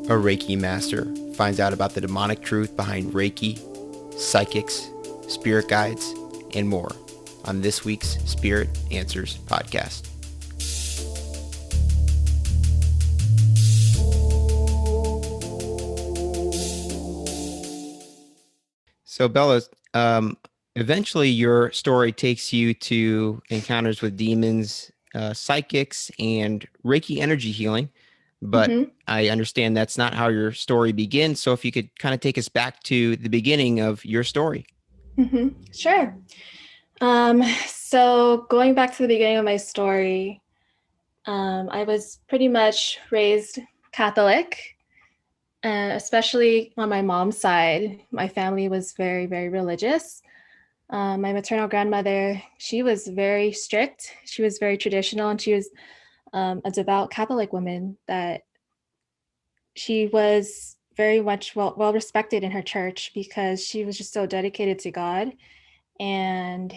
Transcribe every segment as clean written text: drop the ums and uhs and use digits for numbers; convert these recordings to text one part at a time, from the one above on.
A Reiki master finds out about the demonic truth behind Reiki, psychics, spirit guides, and more on this week's Spirit Answers podcast. So Bella, eventually your story takes you to encounters with demons, psychics, and Reiki energy healing. But Mm-hmm. I understand that's not how your story begins. So if you could kind of take us back to the beginning of your story. Mm-hmm. Sure. So going back to the beginning of my story, I was pretty much raised Catholic, especially on my mom's side. My family was very, very religious. My maternal grandmother, she was very strict. She was very traditional, and she was a devout Catholic woman that she was very much well respected in her church because she was just so dedicated to God. And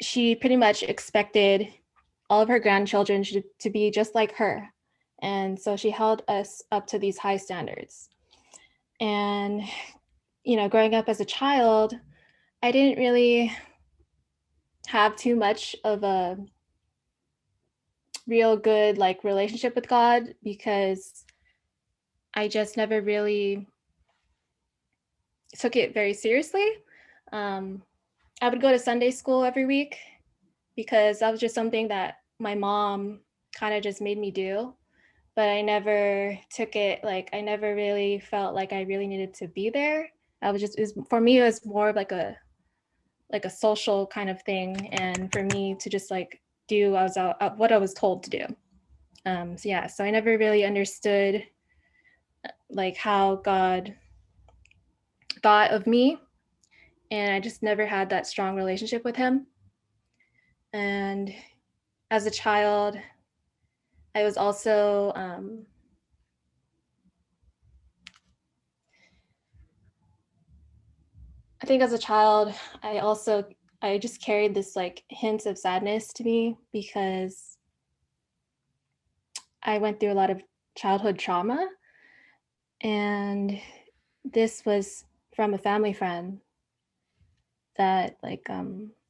she pretty much expected all of her grandchildren to be just like her. And so she held us up to these high standards. And, growing up as a child, I didn't really have too much of a real good relationship with God because I just never really took it very seriously. Um, I would go to Sunday school every week because that was just something that my mom kind of just made me do. But I never took it, I never really felt like I really needed to be there. I was just, for me, it was more of like a social kind of thing. And for me to just do what I was told to do. So I never really understood how God thought of me. And I just never had that strong relationship with him. And as a child, I was also I think as a child, I just carried this hint of sadness to me because I went through a lot of childhood trauma, and this was from a family friend that I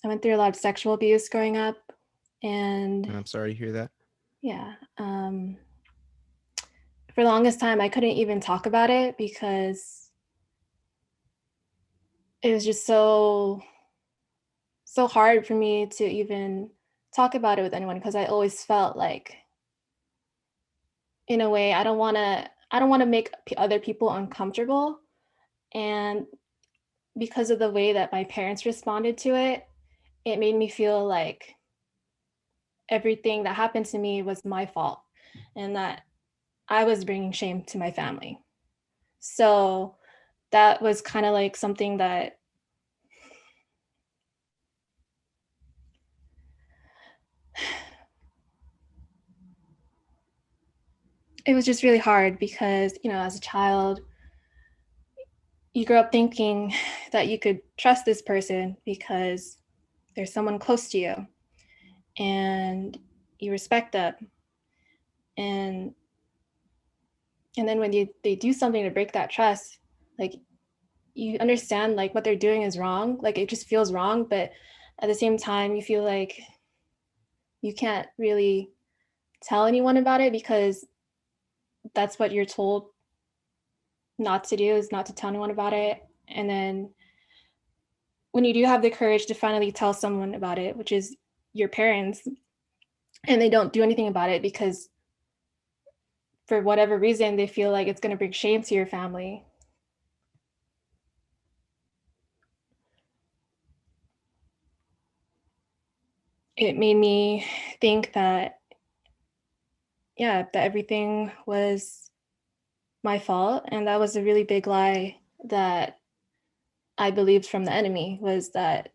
went through a lot of sexual abuse growing up, and I'm sorry to hear that. yeah, for the longest time I couldn't even talk about it because it was just so hard for me to even talk about it with anyone because I always felt like, in a way, I don't want to make other people uncomfortable. And because of the way that my parents responded to it, it made me feel like everything that happened to me was my fault and that I was bringing shame to my family. So that was kind of like something that it was just really hard because, as a child, you grow up thinking that you could trust this person because there's someone close to you and you respect them. And then when they do something to break that trust, like you understand what they're doing is wrong, it just feels wrong, but at the same time you feel like you can't really tell anyone about it because that's what you're told not to do, is not to tell anyone about it. And then when you do have the courage to finally tell someone about it, which is your parents, and they don't do anything about it because for whatever reason they feel like it's going to bring shame to your family, it made me think that, yeah, that everything was my fault. And that was a really big lie that I believed from the enemy, was that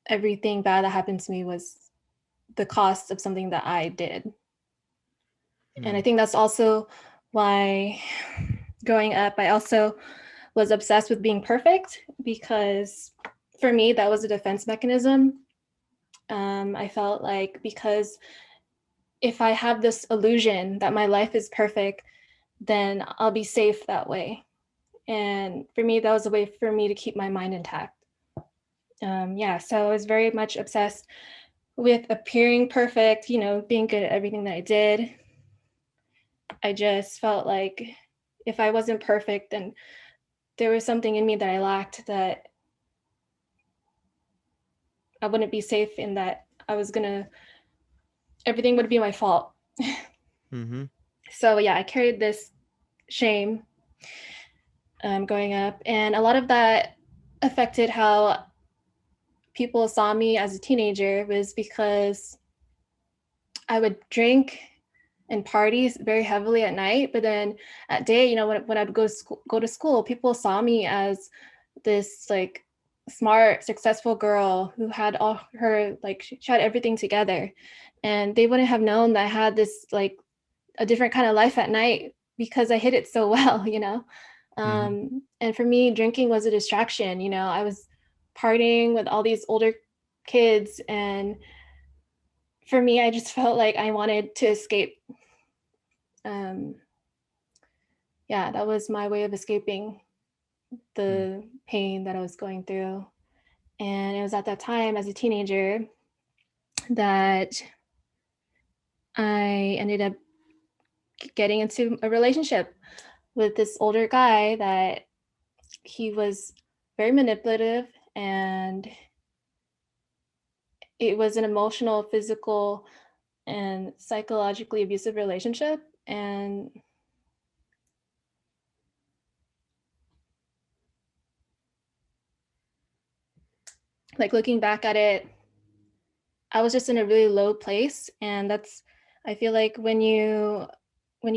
everything bad that happened to me was the cost of something that I did. And I think that's also why growing up, I also was obsessed with being perfect because for me, that was a defense mechanism. I felt like because if I have this illusion that my life is perfect, then I'll be safe that way. And for me, that was a way for me to keep my mind intact. Yeah, so I was very much obsessed with appearing perfect, being good at everything that I did. I just felt like if I wasn't perfect, then there was something in me that I lacked, that I wouldn't be safe, in that everything would be my fault. Mm-hmm. So yeah, I carried this shame growing up, and a lot of that affected how people saw me as a teenager, was because I would drink and parties very heavily at night, but then at day, when I'd go to school, people saw me as this like smart, successful girl who had all her, like, she had everything together, and they wouldn't have known that I had this, like, a different kind of life at night, because I hid it so well. Mm-hmm. And for me, drinking was a distraction. I was partying with all these older kids, and for me, I just felt like I wanted to escape. um, yeah, that was my way of escaping the pain that I was going through. And it was at that time, as a teenager, that I ended up getting into a relationship with this older guy, that he was very manipulative, and it was an emotional, physical, and psychologically abusive relationship. And like, looking back at it, I was just in a really low place. And I feel like when you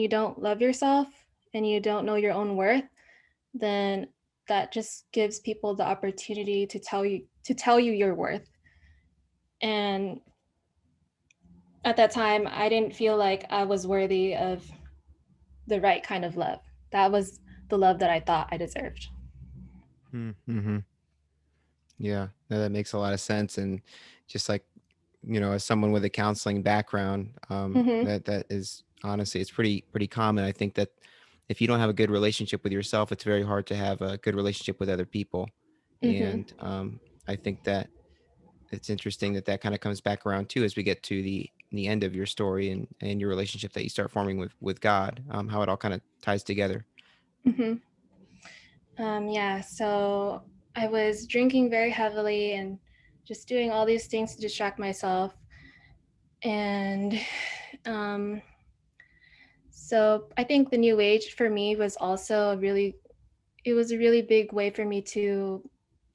don't love yourself and you don't know your own worth, then that just gives people the opportunity to tell you your worth. And at that time, I didn't feel like I was worthy of the right kind of love. That was the love that I thought I deserved. Mm-hmm. Yeah, no, that makes a lot of sense. And just like, as someone with a counseling background, Mm-hmm. that is honestly, it's pretty common. I think that if you don't have a good relationship with yourself, it's very hard to have a good relationship with other people. Mm-hmm. And I think that it's interesting that that kind of comes back around too as we get to the end of your story and your relationship that you start forming with God, how it all kind of ties together. Mm-hmm. Yeah, so I was drinking very heavily and just doing all these things to distract myself. And um, so I think the new age for me was also it was a really big way for me to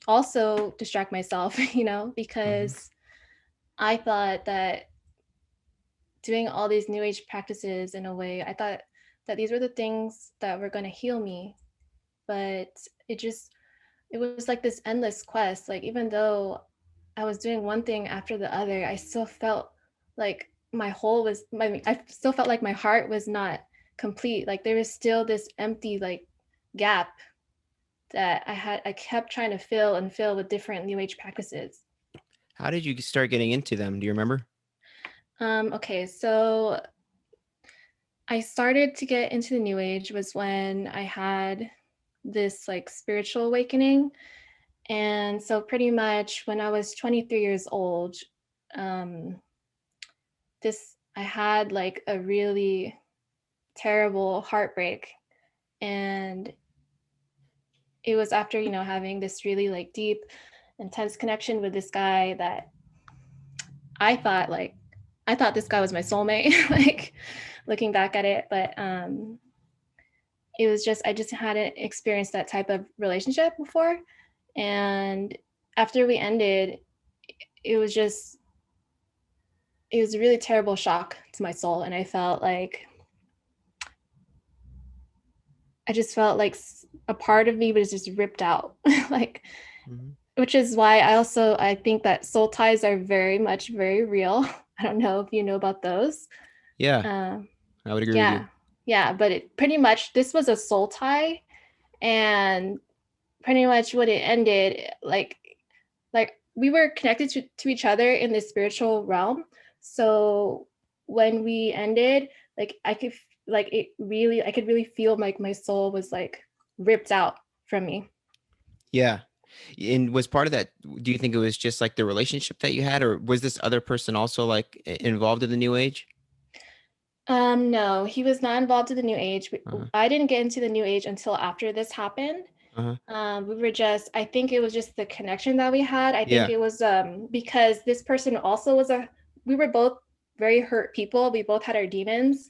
also distract myself, Hmm. because I thought that doing all these new age practices, in a way, I thought that these were the things that were going to heal me. But it was like this endless quest. Like, even though I was doing one thing after the other, I still felt like I still felt like my heart was not complete. Like, there was still this empty, like, gap that I kept trying to fill and fill with different new age practices. How did you start getting into them? Do you remember? Okay, so I started to get into the new age was when I had this, like, spiritual awakening. And so pretty much when I was 23 years old, um, this I had like a really terrible heartbreak. And it was after, having this really, like, deep, intense connection with this guy, that I thought like I thought this guy was my soulmate, like, looking back at it. But it was just I just hadn't experienced that type of relationship before. And after we ended, it was just it was a really terrible shock to my soul. And I just felt like a part of me was just ripped out. Like, Hmm. which is why I think that soul ties are very much very real. I don't know if you know about those. Yeah, um, I would agree with you. yeah, yeah, but it pretty much this was a soul tie. And pretty much what it ended, like we were connected to each other in the spiritual realm. So when we ended, like, like it really, I could really feel like my soul was like ripped out from me. Yeah. And was part of that, do you think it was just like the relationship that you had, or was this other person also like involved in the new age? No, he was not involved in the new age. Uh-huh. I didn't get into the new age until after this happened. Uh-huh. We were just, I think it was just the connection that we had. I think Yeah. it was because this person also was we were both very hurt people. We both had our demons.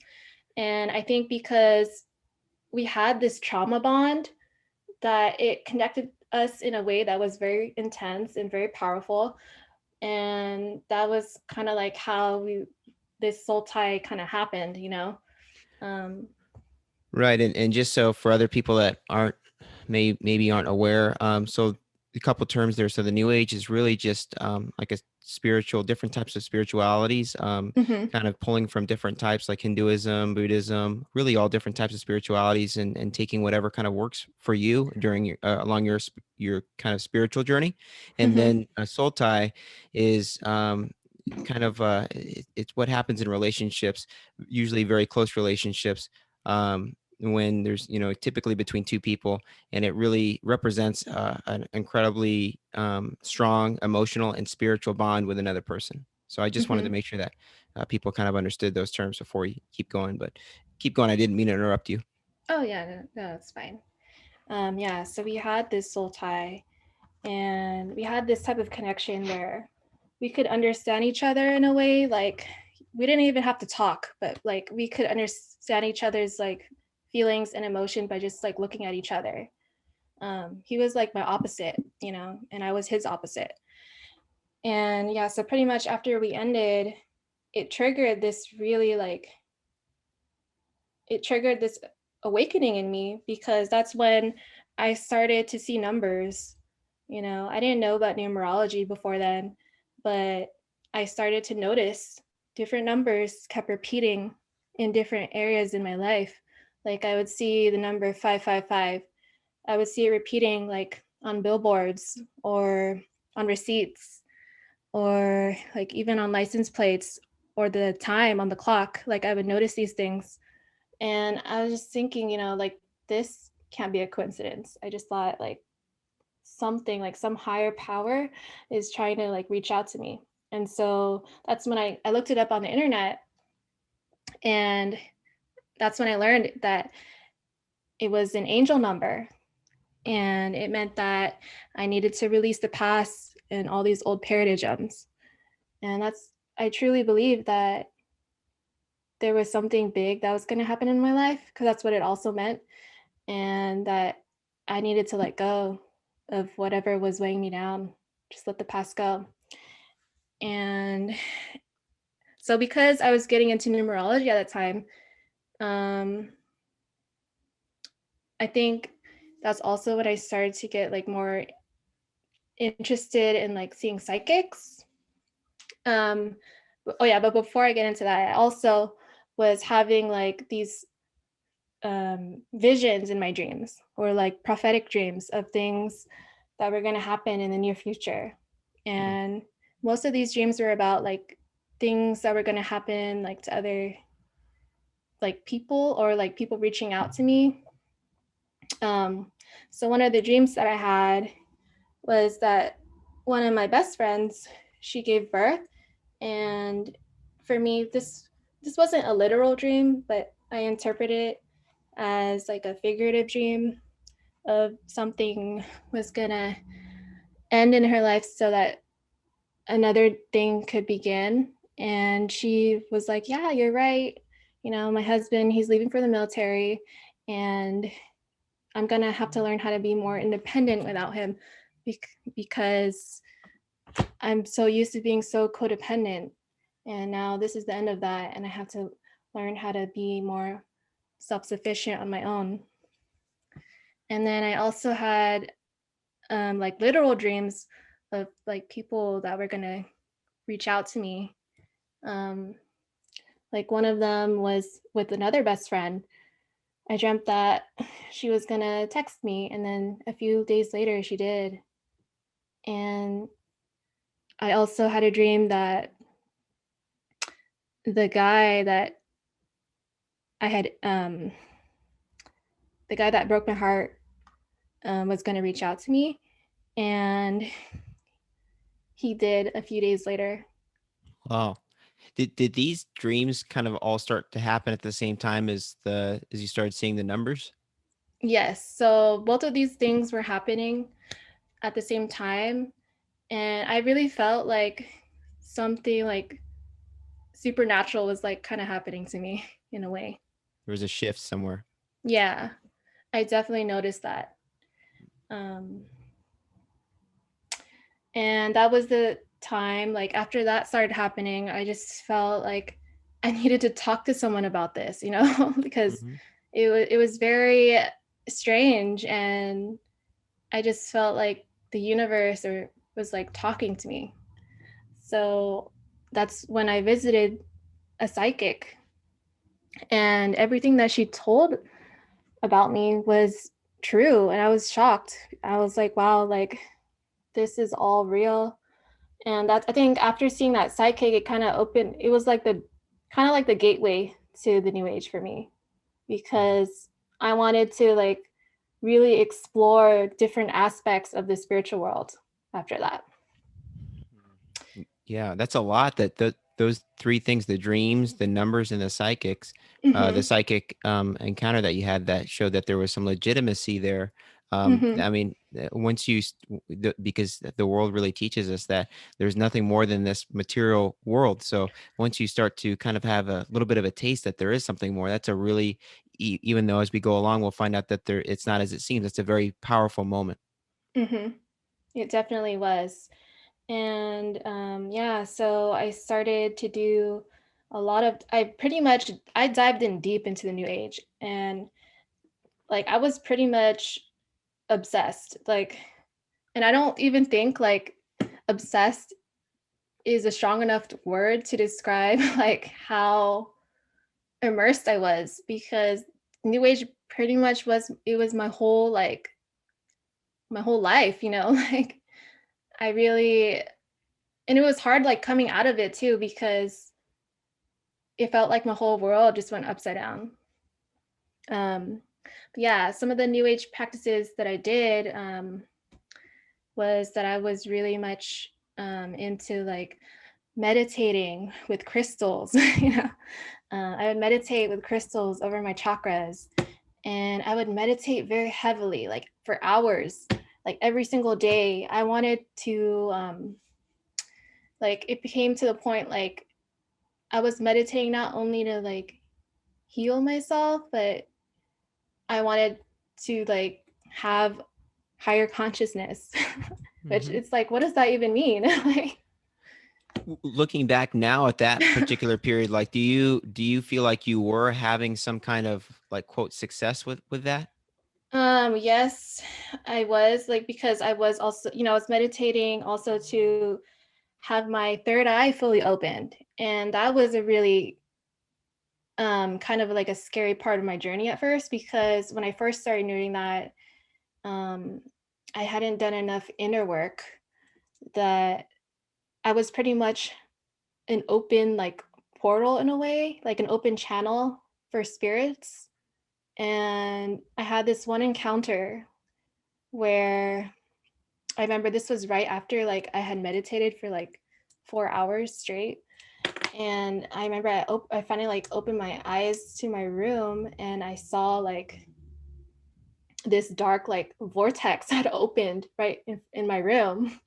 And I think because we had this trauma bond, that it connected us in a way that was very intense and very powerful. And that was kind of like how this soul tie kind of happened, you know? Um, Right. And just so for other people that aren't maybe aren't aware, so a couple terms there. So the new age is really just like a spiritual, different types of spiritualities, mhm, kind of pulling from different types like Hinduism, Buddhism, really all different types of spiritualities, and taking whatever kind of works for you during your along your kind of spiritual journey. And mhm, then a soul tie is kind of it's what happens in relationships, usually very close relationships. When there's, typically between two people, and it really represents an incredibly strong emotional and spiritual bond with another person. So I just wanted to mhm. make sure that people kind of understood those terms before we keep going. But keep going. I didn't mean to interrupt you. Oh yeah, no, no, that's fine. Yeah, so we had this soul tie, and we had this type of connection where we could understand each other in a way like we didn't even have to talk, but like we could understand each other's like feelings and emotion by just like looking at each other. He was like my opposite, you know, and I was his opposite. And yeah, so pretty much after we ended, it triggered this really like it triggered this awakening in me, because that's when I started to see numbers. You know, I didn't know about numerology before then, but I started to notice different numbers kept repeating in different areas in my life. Like I would see the number 555. I would see it repeating like on billboards or on receipts or like even on license plates or the time on the clock. Like I would notice these things, and I was just thinking, you know, like this can't be a coincidence. I just thought like something like some higher power is trying to like reach out to me. And so that's when I looked it up on the internet, and that's when I learned that it was an angel number. And it meant that I needed to release the past and all these old paradigms. And I truly believe that there was something big that was going to happen in my life, because that's what it also meant. And that I needed to let go of whatever was weighing me down, just let the past go. And so, because I was getting into numerology at that time, um, I think that's also when I started to get like more interested in like seeing psychics. Um, oh yeah, but before I get into that, I also was having like these visions in my dreams, or like prophetic dreams of things that were going to happen in the near future. Mm. And most of these dreams were about like things that were going to happen like to other like people, or like people reaching out to me. Um, so one of the dreams that I had was that one of my best friends, she gave birth. And for me, this wasn't a literal dream, but I interpreted it as like a figurative dream of something was gonna end in her life so that another thing could begin. And she was like, yeah, you're right. You know, my husband, he's leaving for the military, and I'm gonna have to learn how to be more independent without him, because I'm so used to being so codependent. And now this is the end of that, and I have to learn how to be more self-sufficient on my own. And then I also had like literal dreams of like people that were gonna reach out to me. Um, like one of them was with another best friend. I dreamt that she was gonna text me, and then a few days later she did. And I also had a dream that the guy that I had the guy that broke my heart was going to reach out to me, and he did a few days later. Wow. Did these dreams kind of all start to happen at the same time as you started seeing the numbers? Yes, so both of these things were happening at the same time, and I really felt like something like supernatural was like kind of happening to me in a way. There was a shift somewhere. Yeah, I definitely noticed that. Um, and that was the time, like after that started happening, I just felt like I needed to talk to someone about this, because Hmm. it was very strange, and I just felt like the universe or was like talking to me. So that's when I visited a psychic, and everything that she told about me was true, and I was shocked. I was like, wow, like this is all real. And that's, I think after seeing that psychic, it kind of opened, it was like the kind of like the gateway to the new age for me, because I wanted to like really explore different aspects of the spiritual world after that. Yeah, that's a lot. Those three things: the dreams, the numbers, and the Mm-hmm. psychic encounter that you had that showed that there was some legitimacy there. Mm-hmm. I mean, once because the world really teaches us that there's nothing more than this material world. So once you start to kind of have a little bit of a taste that there is something more, that's a really, even though as we go along, we'll find out that it's not as it seems. It's a very powerful moment. Mm-hmm. It definitely was. And yeah, so I started to do a lot of, I dived in deep into the new age, and like I was pretty much obsessed. Like, and I don't even think like obsessed is a strong enough word to describe like how immersed I was, because new age pretty much was my whole like my whole life, like I really, and it was hard like coming out of it too, because it felt like my whole world just went upside down. But yeah, some of the new age practices that I did was that I was really much into like meditating with crystals. I would meditate with crystals over my chakras, and I would meditate very heavily, like for hours, like every single day. I wanted to, like, it became to the point like I was meditating not only to like heal myself, but I wanted to like have higher consciousness, which Hmm. it's like, what does that even mean? Like, Looking back now at that particular period, like, do you feel like you were having some kind of like quote success with that? yes, I was like, because I was also, I was meditating also to have my third eye fully opened. And that was a really kind of like a scary part of my journey at first, because when I first started doing that, um, I hadn't done enough inner work, that I was pretty much an open like portal in a way, like an open channel for spirits. And I had this one encounter where I remember this was right after like I had meditated for like 4 hours straight. And I remember I finally like opened my eyes to my room, and I saw like this dark like vortex had opened right in my room.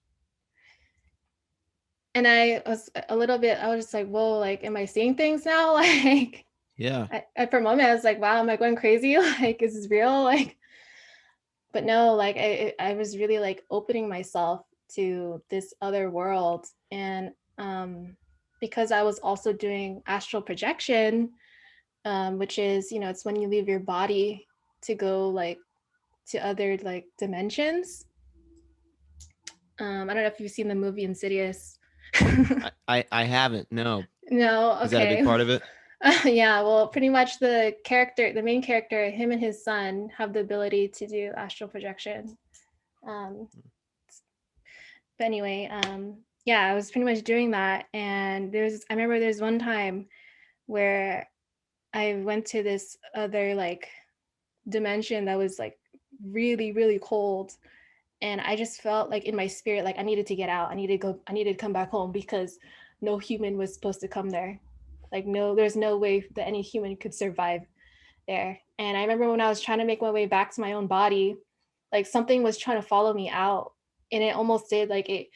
And I was a little bit, I was just like, whoa, like, am I seeing things now? Like, Yeah. for a moment, I was like, wow, am I going crazy? Like, is this real? Like, but no, like, I was really like opening myself to this other world. And because I was also doing astral projection, which is, it's when you leave your body to go like to other like dimensions. I don't know if you've seen the movie Insidious. I haven't. No. No, Is that a big okay. part of it? Yeah, well, pretty much the main character, him and his son have the ability to do astral projection. Um, but anyway, yeah, I was pretty much doing that, and I remember there's one time where I went to this other like dimension that was like really, really cold. And I just felt like in my spirit, like I needed to get out. I needed to come back home because no human was supposed to come there. Like, no, there's no way that any human could survive there. And I remember when I was trying to make my way back to my own body, like something was trying to follow me out. And it almost did like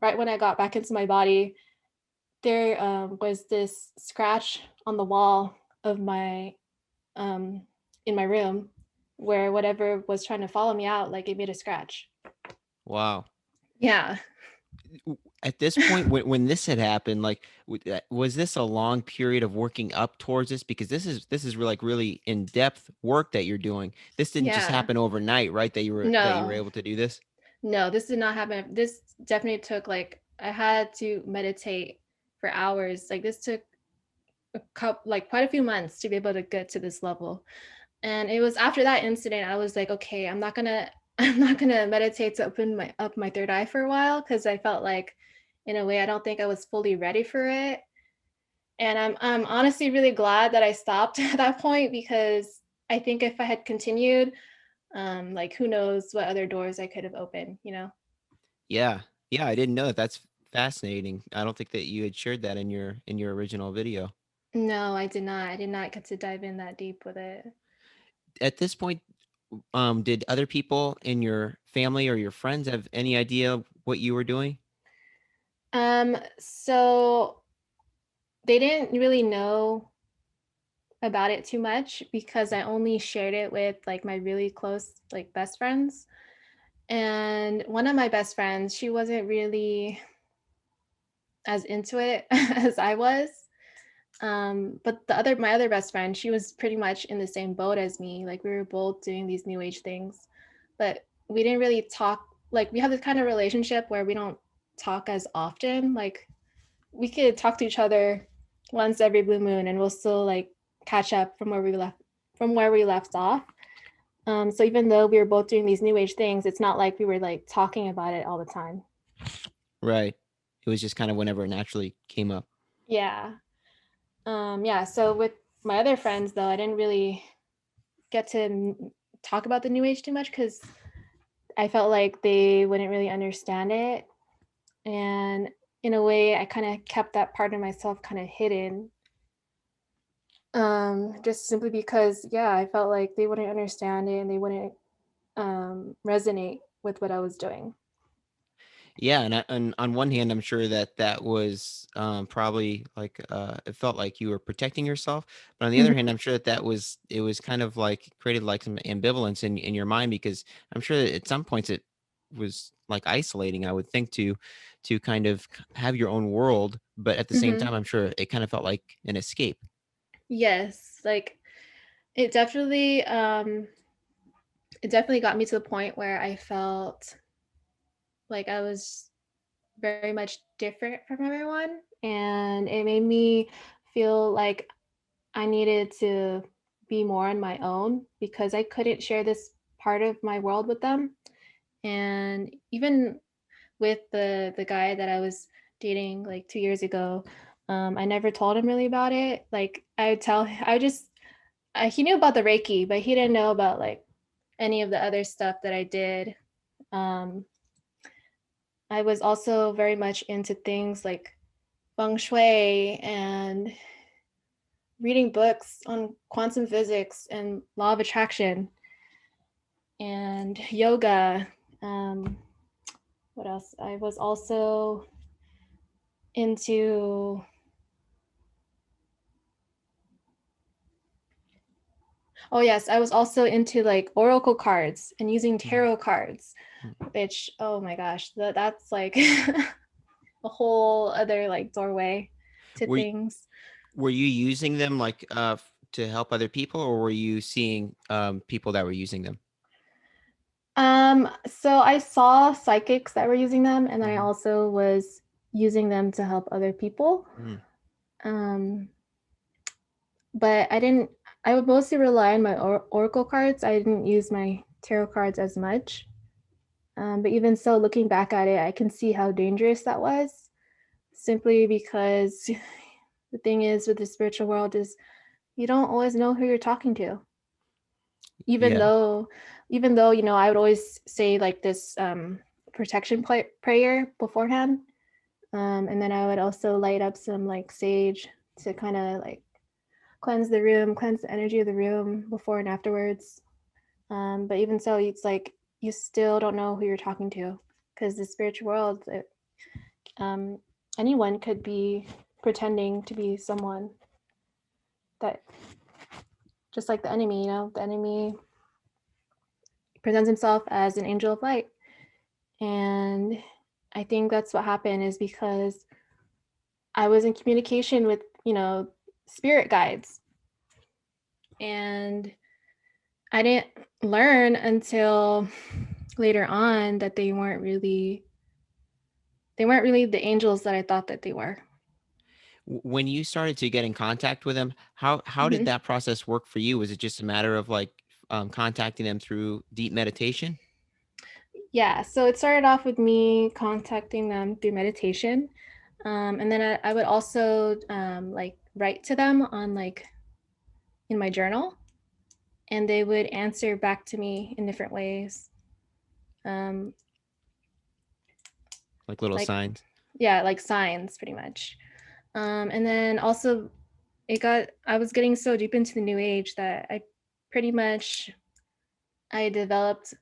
right when I got back into my body, there was this scratch on the wall of my um in my room where whatever was trying to follow me out, like it made a scratch. Wow. Yeah. At this point, when this had happened, like, was this a long period of working up towards this? Because this is like really in depth work that you're doing. This didn't just Yeah. happen overnight, right? That you were No. able to do this. No, this did not happen. This definitely took like I had to meditate for hours. Like this took a couple like quite a few months to be able to get to this level. And it was after that incident I was like, okay, I'm not gonna meditate to open my third eye for a while because I felt like in a way I don't think I was fully ready for it. And I'm honestly really glad that I stopped at that point because I think if I had continued, like who knows what other doors I could have opened, you know? Yeah, yeah, I didn't know that. That's fascinating. I don't think that you had shared that in your original video. No, I did not. I did not get to dive in that deep with it. At this point, did other people in your family or your friends have any idea what you were doing? So they didn't really know about it too much because I only shared it with like my really close like best friends. And one of my best friends, she wasn't really as into it as I was. But my other best friend, she was pretty much in the same boat as me. Like we were both doing these new age things, but we didn't really talk. Like we have this kind of relationship where we don't talk as often. Like we could talk to each other once every blue moon, and we'll still like catch up from where we left off. So even though we were both doing these new age things, it's not like we were like talking about it all the time. Right. It was just kind of whenever it naturally came up. Yeah. Yeah. So with my other friends, though, I didn't really get to talk about the new age too much because I felt like they wouldn't really understand it. And in a way, I kind of kept that part of myself kind of hidden. Just simply because, yeah, I felt like they wouldn't understand it and they wouldn't resonate with what I was doing. Yeah, and on one hand, I'm sure that that was probably like it felt like you were protecting yourself, but on the other hand, Mhm. I'm sure that it was kind of like created like some ambivalence in your mind because I'm sure that at some points it was like isolating. I would think to kind of have your own world, but at the same Mhm. time, I'm sure it kind of felt like an escape. Yes, like it definitely it definitely got me to the point where I felt like I was very much different from everyone, and it made me feel like I needed to be more on my own because I couldn't share this part of my world with them. And even with the guy that I was dating like 2 years ago, I never told him really about it. Like I would tell, I would just he knew about the Reiki, but he didn't know about like any of the other stuff that I did. Um, I was also very much into things like feng shui and reading books on quantum physics and law of attraction and yoga. Um, what else? I was also into, oh, yes, I was also into like oracle cards and using Mm, tarot cards, mm. which, oh my gosh, that's like a whole other like doorway to Were things. were you using them like to help other people, or were you seeing people that were using them? So I saw psychics that were using them, and I Hmm. also was using them to help other people. Mm. Um, but I didn't. I would mostly rely on my oracle cards. I didn't use my tarot cards as much. But even so, looking back at it, I can see how dangerous that was. Simply because the thing is with the spiritual world is you don't always know who you're talking to. Even Yeah. though, I would always say like this protection prayer beforehand. And then I would also light up some like sage to kind of like cleanse the room, cleanse the energy of the room before and afterwards. But even so, it's like you still don't know who you're talking to, because the spiritual world, um, anyone could be pretending to be someone that, just like the enemy, the enemy presents himself as an angel of light. And I think that's what happened, is because I was in communication with, spirit guides. And I didn't learn until later on that they weren't really the angels that I thought that they were. When you started to get in contact with them, how did Mm-hmm. that process work for you? Was it just a matter of like contacting them through deep meditation? Yeah, so it started off with me contacting them through meditation. And then I would also like write to them on like in my journal, and they would answer back to me in different ways. Um, Like little like, signs? yeah, like signs pretty much. And then also I was getting so deep into the new age that pretty much I developed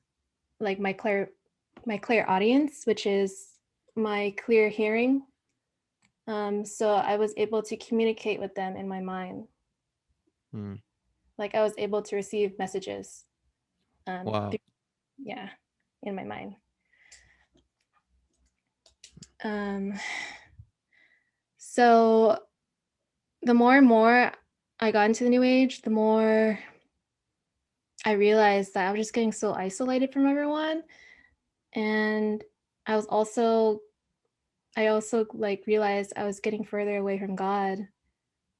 like my clear audience, which is my clear hearing. So I was able to communicate with them in my mind. Hmm. Like I was able to receive messages. Wow. Yeah, in my mind. Um, so the more and more I got into the new age, the more I realized that I was just getting so isolated from everyone. And I was also I also like realized I was getting further away from God.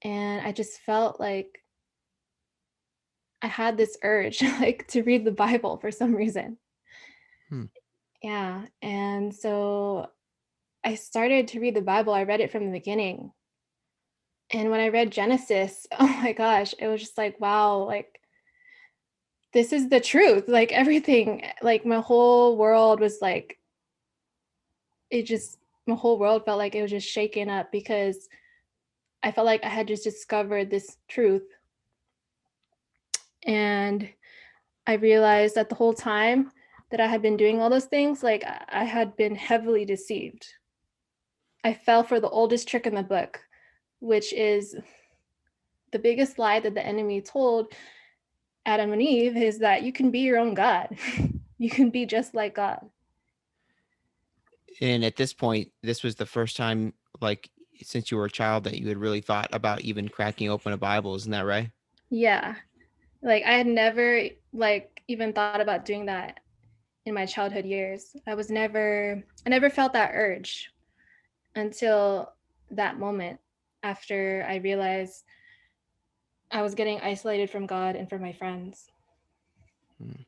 And I just felt like I had this urge like to read the Bible for some reason. Hmm. Yeah. And so I started to read the Bible. I read it from the beginning. And when I read Genesis, oh my gosh, it was just like, wow, like this is the truth. Like everything, like my whole world was like, it just, my whole world felt like it was just shaken up, because I felt like I had just discovered this truth. And I realized that the whole time that I had been doing all those things, like I had been heavily deceived. I fell for the oldest trick in the book, which is the biggest lie that the enemy told Adam and Eve, is that you can be your own God. You can be just like God. And at this point, this was the first time, like, since you were a child, that you had really thought about even cracking open a Bible. Isn't that right? Yeah. Like I had never like even thought about doing that in my childhood years. I never felt that urge until that moment, after I realized I was getting isolated from God and from my friends. Hmm.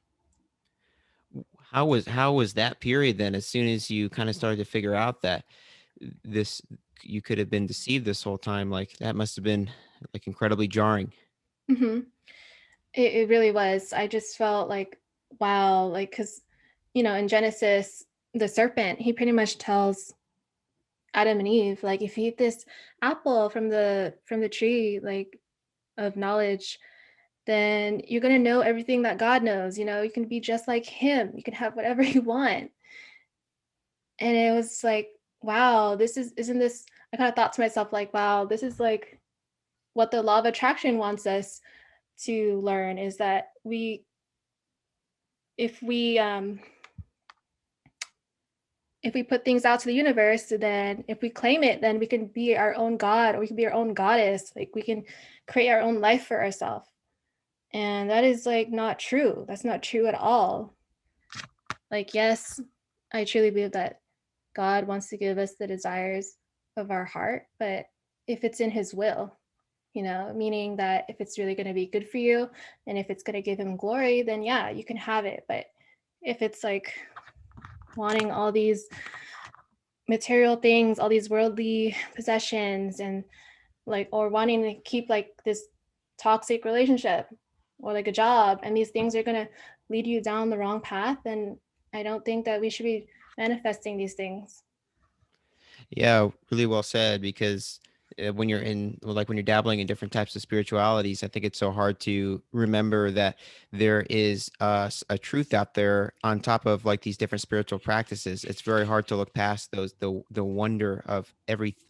How was that period then? As soon as you kind of started to figure out that this you could have been deceived this whole time, like that must have been like incredibly jarring. Mm-hmm. It really was. I just felt like, wow, like, because, in Genesis, the serpent, he pretty much tells Adam and Eve, like, if you eat this apple from the tree, like, of knowledge, then you're gonna know everything that God knows. You can be just like him. You can have whatever you want. And it was like, wow, isn't this? I kind of thought to myself, like, wow, this is like what the law of attraction wants us to learn, is that if we um if we put things out to the universe, then if we claim it, then we can be our own god, or we can be our own goddess. Like we can create our own life for ourselves. And that is like not true. That's not true at all. Like, yes, I truly believe that God wants to give us the desires of our heart, but if it's in his will, meaning that if it's really going to be good for you and if it's going to give him glory, then yeah, you can have it. But if it's like wanting all these material things, all these worldly possessions, and like, or wanting to keep like this toxic relationship or like a job, and these things are going to lead you down the wrong path. And I don't think that we should be manifesting these things. Yeah, really well said. Because when you're when you're dabbling in different types of spiritualities, I think it's so hard to remember that there is a truth out there on top of like these different spiritual practices. It's very hard to look past the wonder of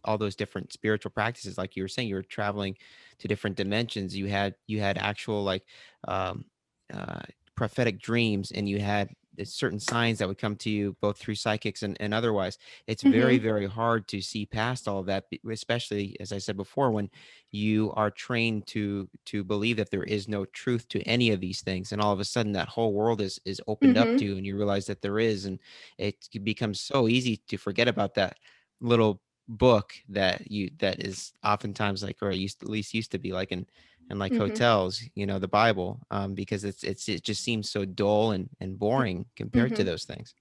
all those different spiritual practices. Like you were saying, you were traveling to different dimensions. You had actual like um, uh, prophetic dreams, and you had certain signs that would come to you both through psychics and otherwise. It's very, Mm-hmm. very hard to see past all of that, especially as I said before, when you are trained to believe that there is no truth to any of these things, and all of a sudden that whole world is opened up to Mm-hmm. you, and you realize that there is. And it becomes so easy to forget about that little book that is oftentimes like, or at least used to be like in like Mm-hmm. hotels, the Bible, because it just seems so dull and boring compared to Mm-hmm. those things.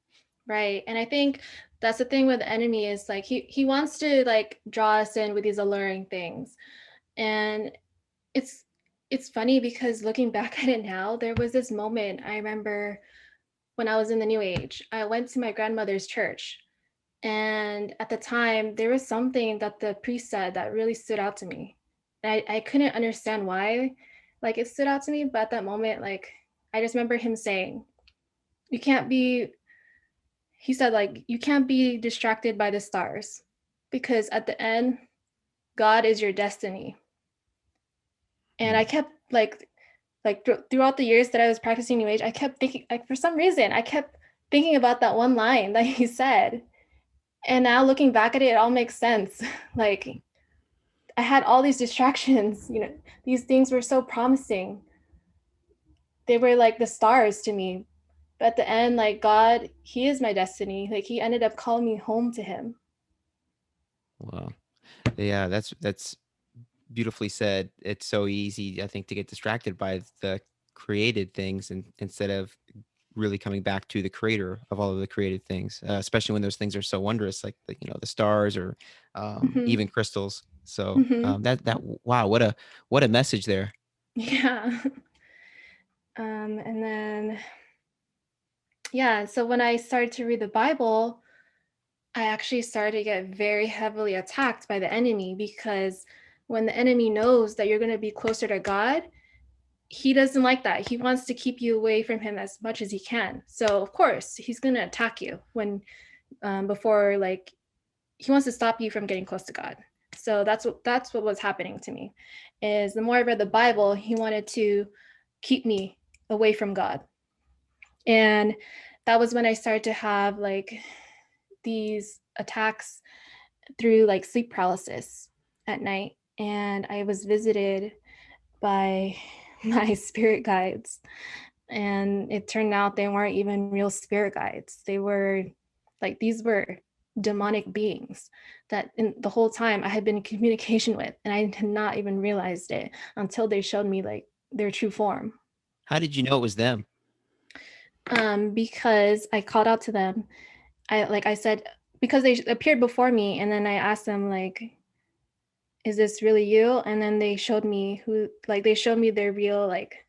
Right. And I think that's the thing with the enemy is like he wants to like draw us in with these alluring things. And it's it's funny because looking back at it now, there was this moment I remember when I was in the new age. I went to my grandmother's church, and at the time there was something that the priest said that really stood out to me. And I couldn't understand why like it stood out to me, but at that moment, like I just remember him saying, you can't be he said like you can't be distracted by the stars because at the end God is your destiny. And I Mm. kept throughout the years that I was practicing new age, I kept thinking, like, for some reason I kept thinking about that one line that he said. And now looking back at it, it all makes sense. Like, I had all these distractions, these things were so promising. They were like the stars to me. But at the end, like, God, he is my destiny. Like, he ended up calling me home to him. Well, yeah, that's beautifully said. It's so easy, I think, to get distracted by the created things, and instead of really coming back to the creator of all of the created things, especially when those things are so wondrous, like the stars, or Mm-hmm. even crystals. So Mm-hmm. wow, what a message there. Yeah. And then, yeah, so when I started to read the Bible, I actually started to get very heavily attacked by the enemy because when the enemy knows that you're going to be closer to God, he doesn't like that. He wants to keep you away from him as much as he can. So, of course, he's going to attack you before, like, he wants to stop you from getting close to God. So that's what was happening to me. Is the more I read the Bible, he wanted to keep me away from God. And that was when I started to have like these attacks through like sleep paralysis at night. And I was visited by my spirit guides. And it turned out they weren't even real spirit guides. These were demonic beings that in the whole time I had been in communication with. And I had not even realized it until they showed me like their true form. How did you know it was them? Because I called out to them. I said, because they appeared before me, and then I asked them like, is this really you? And then they showed me their real, like,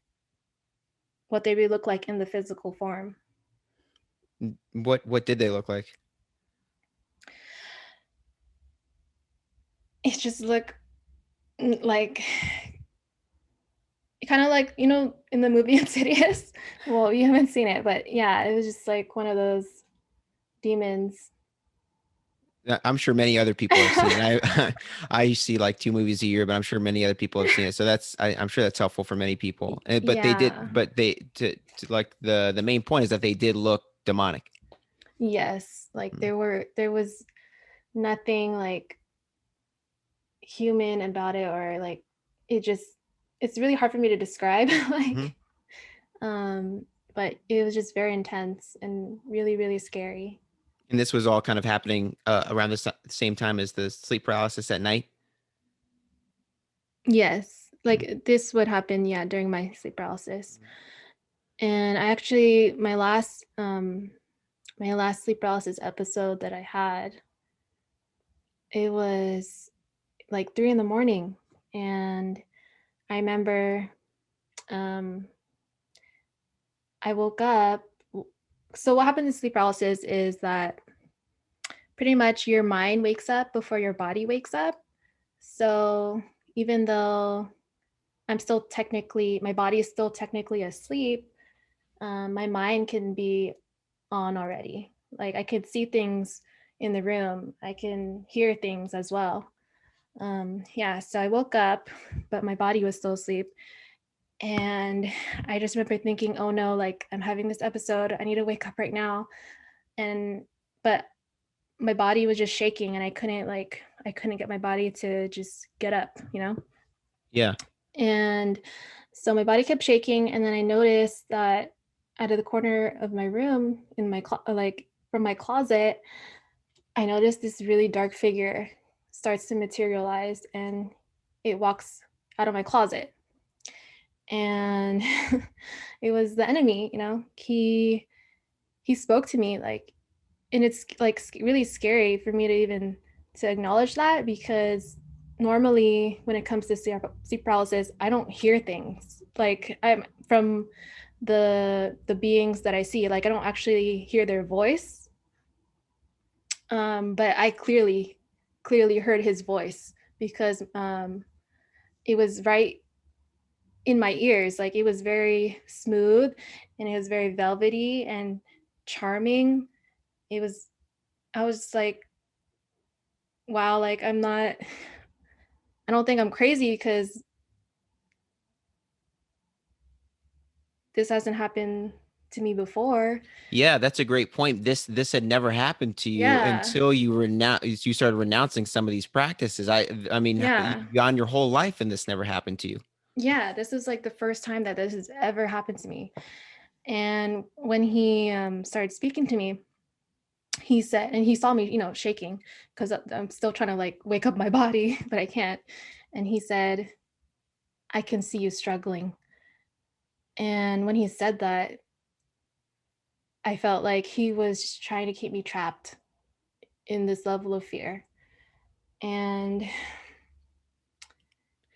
what they really look like in the physical form. What did they look like? It just looked like kind of like, in the movie Insidious. Well, you haven't seen it, but yeah, it was just like one of those demons. I'm sure many other people have seen it. I see like two movies a year, but I'm sure many other people have seen it. So I'm sure that's helpful for many people. But they did, Yeah. but they to like the main point is that they did look demonic. Yes, like Mm. there was nothing like human about it, or like it just it's really hard for me to describe. Mhm. Like, um but it was just very intense and really, really scary. And this was all kind of happening around the same time as the sleep paralysis at night. Yes, Mm. like this would happen, yeah, during my sleep paralysis. And I actually my last sleep paralysis episode that I had, it was like 3 in the morning. And I remember um, I woke up. So, what happens in sleep paralysis is that pretty much your mind wakes up before your body wakes up. So, even though my body is still technically asleep, my mind can be on already. Like I could see things in the room, I can hear things as well. Yeah, so I woke up, but my body was still asleep. And I just remember thinking, oh no, like I'm having this episode. I need to wake up right now. And, but my body was just shaking and I couldn't get my body to just get up, you know? Yeah. And so my body kept shaking. And then I noticed that out of the corner of my room, in my, like from my closet, I noticed this really dark figure starts to materialize and it walks out of my closet. And it was the enemy, you know. He spoke to me like, and it's like really scary for me to even to acknowledge that, because normally when it comes to sleep paralysis, I don't hear things like I'm from the beings that I see. Like I don't actually hear their voice, but I clearly heard his voice because it was right in my ears. Like it was very smooth and it was very velvety and charming. It was I was like, wow, like I don't think I'm crazy because this hasn't happened to me before. Yeah, that's a great point. This had never happened to you Yeah. until you started renouncing some of these practices. I mean, Yeah. you've gone your whole life and this never happened to you. Yeah. This is like the first time that this has ever happened to me. And when he started speaking to me, he said, and he saw me, you know, shaking because I'm still trying to like wake up my body, but I can't. And he said, I can see you struggling. And when he said that, I felt like he was trying to keep me trapped in this level of fear. And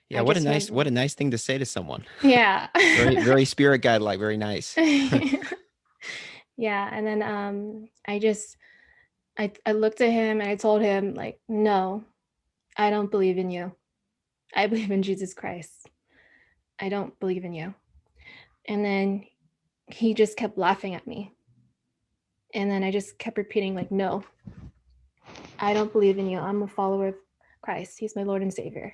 Yeah, I just remember, what a nice thing to say to someone. yeah. Very spirit guide like, very nice. Yeah. And then I looked at him and I told him, like, no, I don't believe in you. I believe in Jesus Christ. I don't believe in you. And then he just kept laughing at me. And then I just kept repeating, like, no, I don't believe in you. I'm a follower of Christ. He's my Lord and Savior.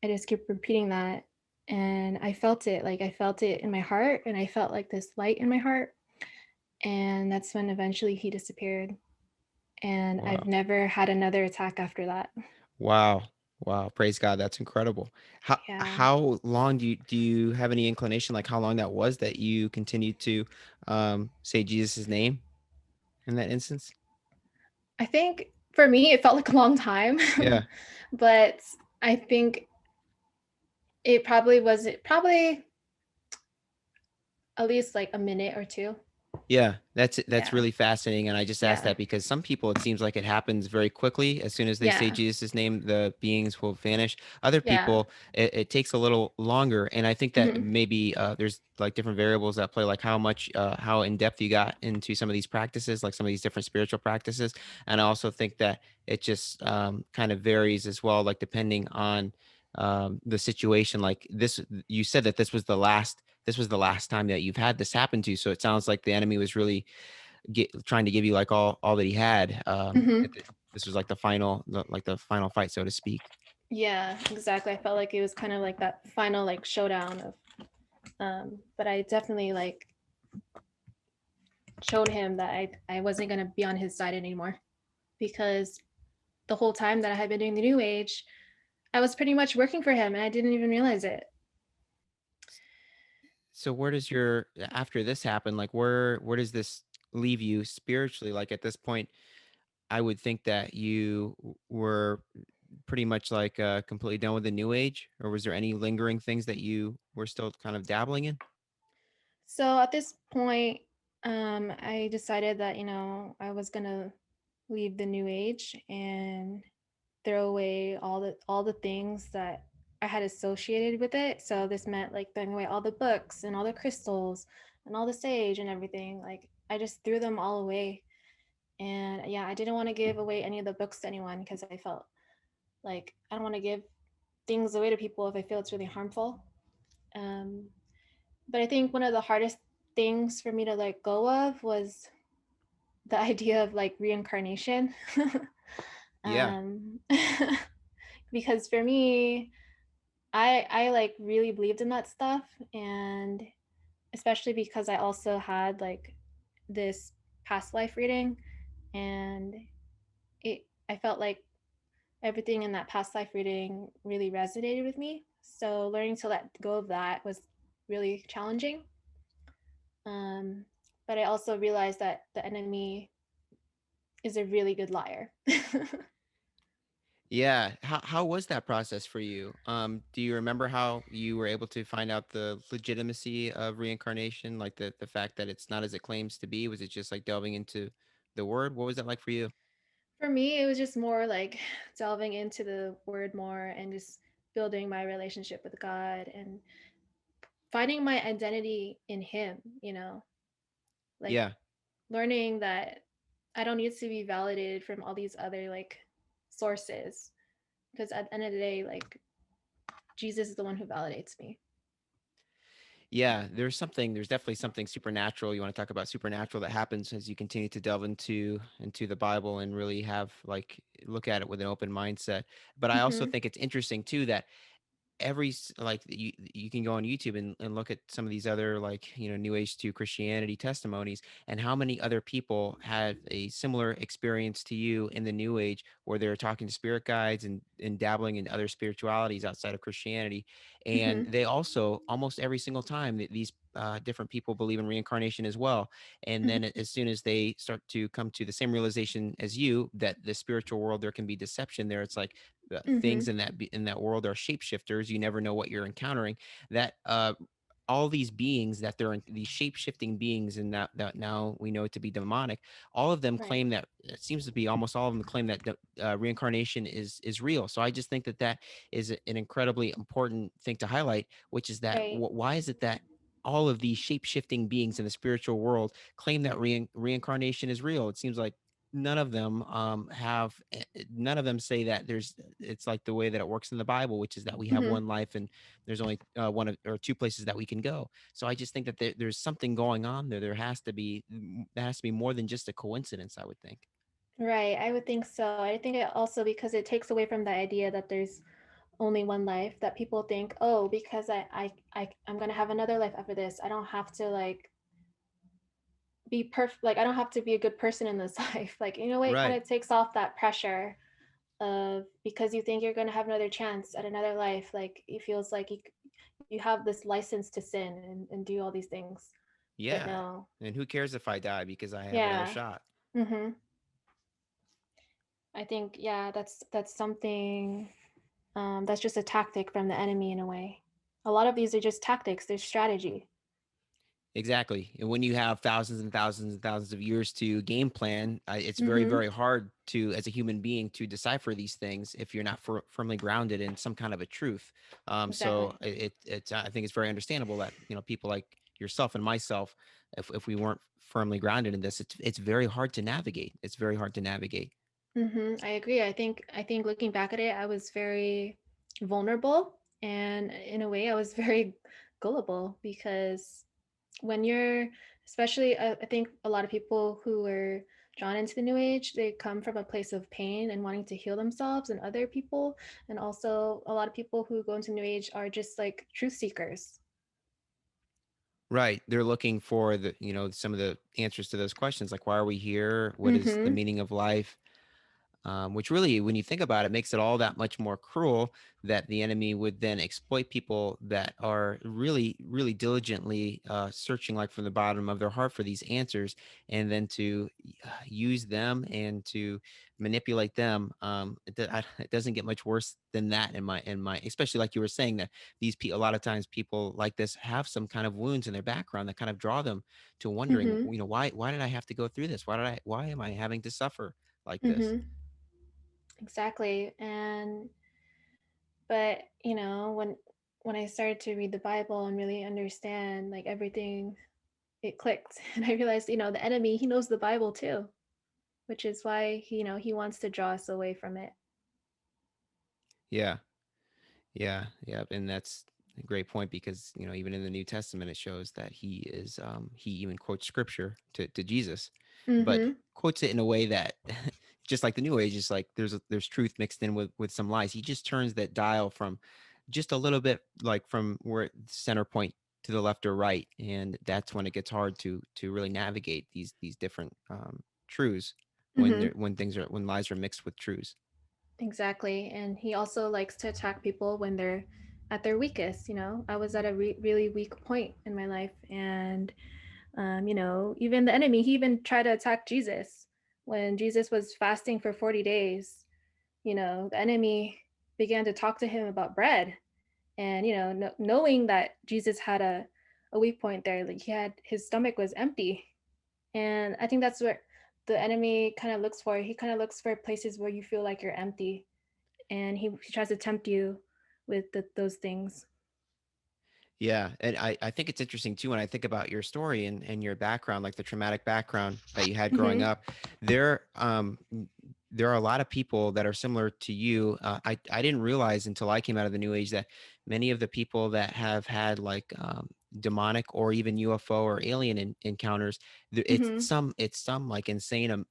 I just kept repeating that. And I felt it. Like, I felt it in my heart. And I felt like this light in my heart. And that's when eventually he disappeared. And I've Wow. never had another attack after that. Wow. Wow. Praise God. That's incredible. Yeah. How long do you have any inclination like how long that was that you continued to say Jesus' name in that instance? I think for me, it felt like a long time. Yeah. But I think it probably at least like a minute or two. Yeah, that's Yeah. really fascinating, and I just asked Yeah. that because some people, it seems like it happens very quickly. As soon as they say Yeah. Jesus' name, the beings will vanish. Other Yeah. people, it takes a little longer, and I think that Hmm. maybe there's like different variables that play, like how much, how in depth you got into some of these practices, like some of these different spiritual practices, and I also think that it just kind of varies as well, like depending on the situation. Like this, you said that this was the last time that you've had this happen to you. So it sounds like the enemy was really trying to give you like all that he had. Hmm. This was like like the final fight, so to speak. Yeah, exactly. I felt like it was kind of like that final like showdown of but I definitely like showed him that I wasn't gonna be on his side anymore, because the whole time that I had been doing the new age, I was pretty much working for him and I didn't even realize it. So where does your after this happen? Like where does this leave you spiritually? Like at this point, I would think that you were pretty much like completely done with the new age, or was there any lingering things that you were still kind of dabbling in? So at this point, I decided that, you know, I was gonna leave the new age and throw away all the things that I had associated with it. So this meant like throwing away all the books and all the crystals and all the sage and everything. Like I just threw them all away. And yeah, I didn't want to give away any of the books to anyone because I felt like I don't want to give things away to people if I feel it's really harmful. Um, but I think one of the hardest things for me to let go of was the idea of like reincarnation. Yeah. um, because for me, I like really believed in that stuff, and especially because I also had like this past life reading, and I felt like everything in that past life reading really resonated with me. So learning to let go of that was really challenging. Um, but I also realized that the enemy is a really good liar. Yeah. How was that process for you? Do you remember how you were able to find out the legitimacy of reincarnation, like the fact that it's not as it claims to be? Was it just like delving into the word? What was that like for you? For me, it was just more like delving into the word more and just building my relationship with God and finding my identity in Him, like Yeah. learning that I don't need to be validated from all these other like sources, because at the end of the day, like Jesus is the one who validates me. Yeah, there's definitely something supernatural. You want to talk about supernatural that happens as you continue to delve into the Bible and really have like look at it with an open mindset. But I also Mm-hmm. think it's interesting too that like you can go on YouTube and look at some of these other like new age to Christianity testimonies and how many other people had a similar experience to you in the new age where they're talking to spirit guides and dabbling in other spiritualities outside of Christianity, and Mm-hmm. they also almost every single time that these different people believe in reincarnation as well. And then Mm-hmm. as soon as they start to come to the same realization as you that the spiritual world there can be deception there, it's like things Mm-hmm. in that world are shapeshifters. You never know what you're encountering. That all these beings that they're in, these shape shifting beings, and that now we know to be demonic. All of them Right. claim that it seems to be almost all of them claim that reincarnation is real. So I just think that that is an incredibly important thing to highlight, which is that Right. why is it that all of these shape shifting beings in the spiritual world claim that reincarnation is real? It seems like none of them none of them say that it's like the way that it works in the Bible, which is that we have Mm-hmm. one life and there's only or two places that we can go. So I just think that there's something going on there. There has to be more than just a coincidence, I would think. Right. I would think so. I think it also because it takes away from the idea that there's only one life, that people think, oh, because I'm gonna have another life after this, I don't have to like be perfect, like I don't have to be a good person in this life. Like, in a way, it kind Right. of takes off that pressure of, because you think you're gonna have another chance at another life, like it feels like you have this license to sin and do all these things. But Yeah. no. And who cares if I die because I have another Yeah. shot? Mm-hmm. I think, yeah, that's something, that's just a tactic from the enemy in a way. A lot of these are just tactics, they're strategy. Exactly. And when you have thousands and thousands of years to game plan, it's very, Mm-hmm. very hard to, as a human being, to decipher these things if you're not firmly grounded in some kind of a truth. So Exactly. it's, I think it's very understandable that, people like yourself and myself, if we weren't firmly grounded in this, it's very hard to navigate. It's very hard to navigate. I agree. I think looking back at it, I was very vulnerable, and in a way I was very gullible, because when you're, especially, I think a lot of people who are drawn into the new age, they come from a place of pain and wanting to heal themselves and other people. And also a lot of people who go into new age are just like truth seekers. Right. They're looking for some of the answers to those questions, like why are we here? What is the Mm-hmm. meaning of life? Which really, when you think about it, makes it all that much more cruel that the enemy would then exploit people that are really, really diligently searching, like from the bottom of their heart, for these answers, and then to use them and to manipulate them. It doesn't get much worse than that in my, especially like you were saying that a lot of times people like this have some kind of wounds in their background that kind of draw them to wondering, Mm-hmm. why did I have to go through this? Why am I having to suffer like this? Mm-hmm. Exactly. And But, when I started to read the Bible and really understand like everything, it clicked. And I realized, the enemy, he knows the Bible too, which is why, he wants to draw us away from it. Yeah. Yeah, yeah, and that's a great point because even in the New Testament it shows that he even quotes scripture to Jesus, but Mhm. quotes it in a way that just like the New Age is like there's truth mixed in with some lies. He just turns that dial from just a little bit like from where center point to the left or right, and that's when it gets hard to really navigate these different truths Mhm. when lies are mixed with truths. Exactly. And he also likes to attack people when they're at their weakest. I was at a really weak point in my life. And, even the enemy, he even tried to attack Jesus when Jesus was fasting for 40 days. The enemy began to talk to him about bread. And, knowing that Jesus had a weak point there, like his stomach was empty. And I think that's what the enemy kind of looks for. He kind of looks for places where you feel like you're empty, and he tries to tempt you with those things. Yeah, and I think it's interesting too when I think about your story and your background, like the traumatic background that you had growing Mhm. up. There, there are a lot of people that are similar to you. I didn't realize until I came out of the New Age that many of the people that have had like demonic or even UFO or alien encounters, Mhm. it's some like insane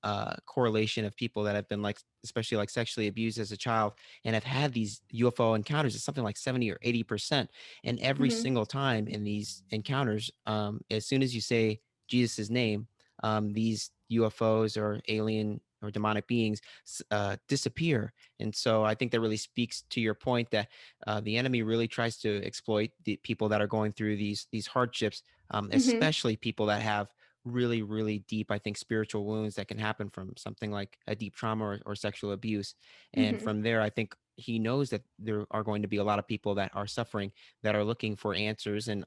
correlation of people that have been like especially like sexually abused as a child and have had these UFO encounters. It's something like 70 or 80%. And every Mhm. single time in these encounters, as soon as you say Jesus' name, these UFOs or alien or demonic beings disappear. And so I think that really speaks to your point that the enemy really tries to exploit the people that are going through these hardships, Mhm. especially people that have really deep, I think, spiritual wounds that can happen from something like a deep trauma or sexual abuse. And Mhm. from there, I think he knows that there are going to be a lot of people that are suffering that are looking for answers, and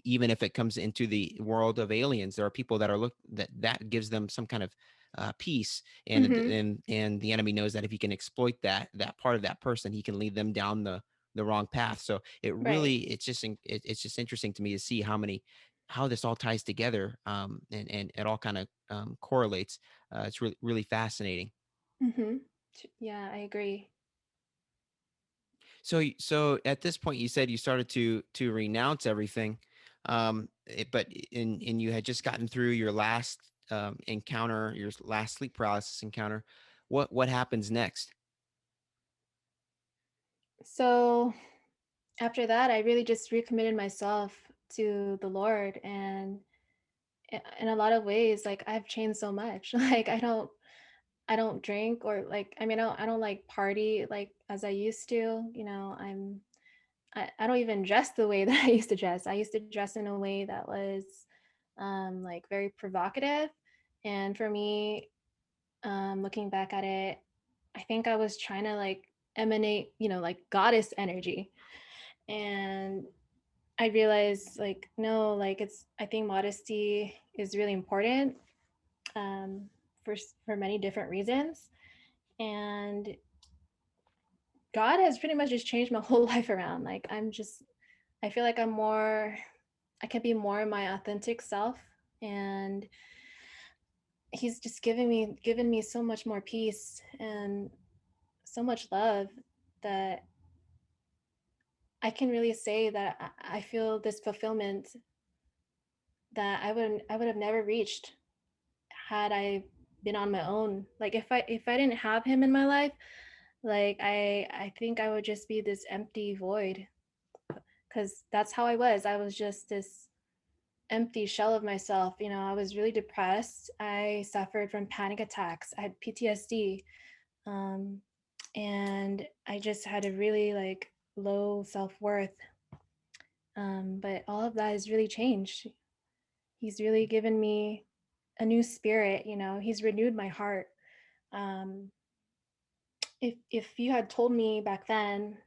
even if it comes into the world of aliens, there are people that are that gives them some kind of peace, and Mhm. and the enemy knows that if he can exploit that part of that person, he can lead them down the wrong path. So it Right. really it's just interesting to me to see how this all ties together, and it all kind of correlates. It's really fascinating. Mhm. Yeah, I agree. So, so at this point, you said you started to renounce everything, but and you had just gotten through your last encounter, your last sleep paralysis encounter. What happens next? So after that, I really just recommitted myself to the Lord, and in a lot of ways, like I've changed so much. Like I don't drink, or like I don't like party like as I used to. I don't even dress the way that I used to dress. I used to dress in a way that was like very provocative. And for me, looking back at it, I think I was trying to like emanate, like goddess energy. And I realized like, no, like I think modesty is really important, um, for many different reasons. And God has pretty much just changed my whole life around. Like I feel like I can be more my authentic self, and he's just given me so much more peace and so much love that I can really say that I feel this fulfillment that I would have never reached had I been on my own. Like if I didn't have him in my life, like I think I would just be this empty void, cuz that's how I was. I was just this empty shell of myself. I was really depressed. I suffered from panic attacks. I had PTSD. Um, and I just had a really like low self-worth. But all of that has really changed. He's really given me a new spirit. He's renewed my heart. Um, if you had told me back then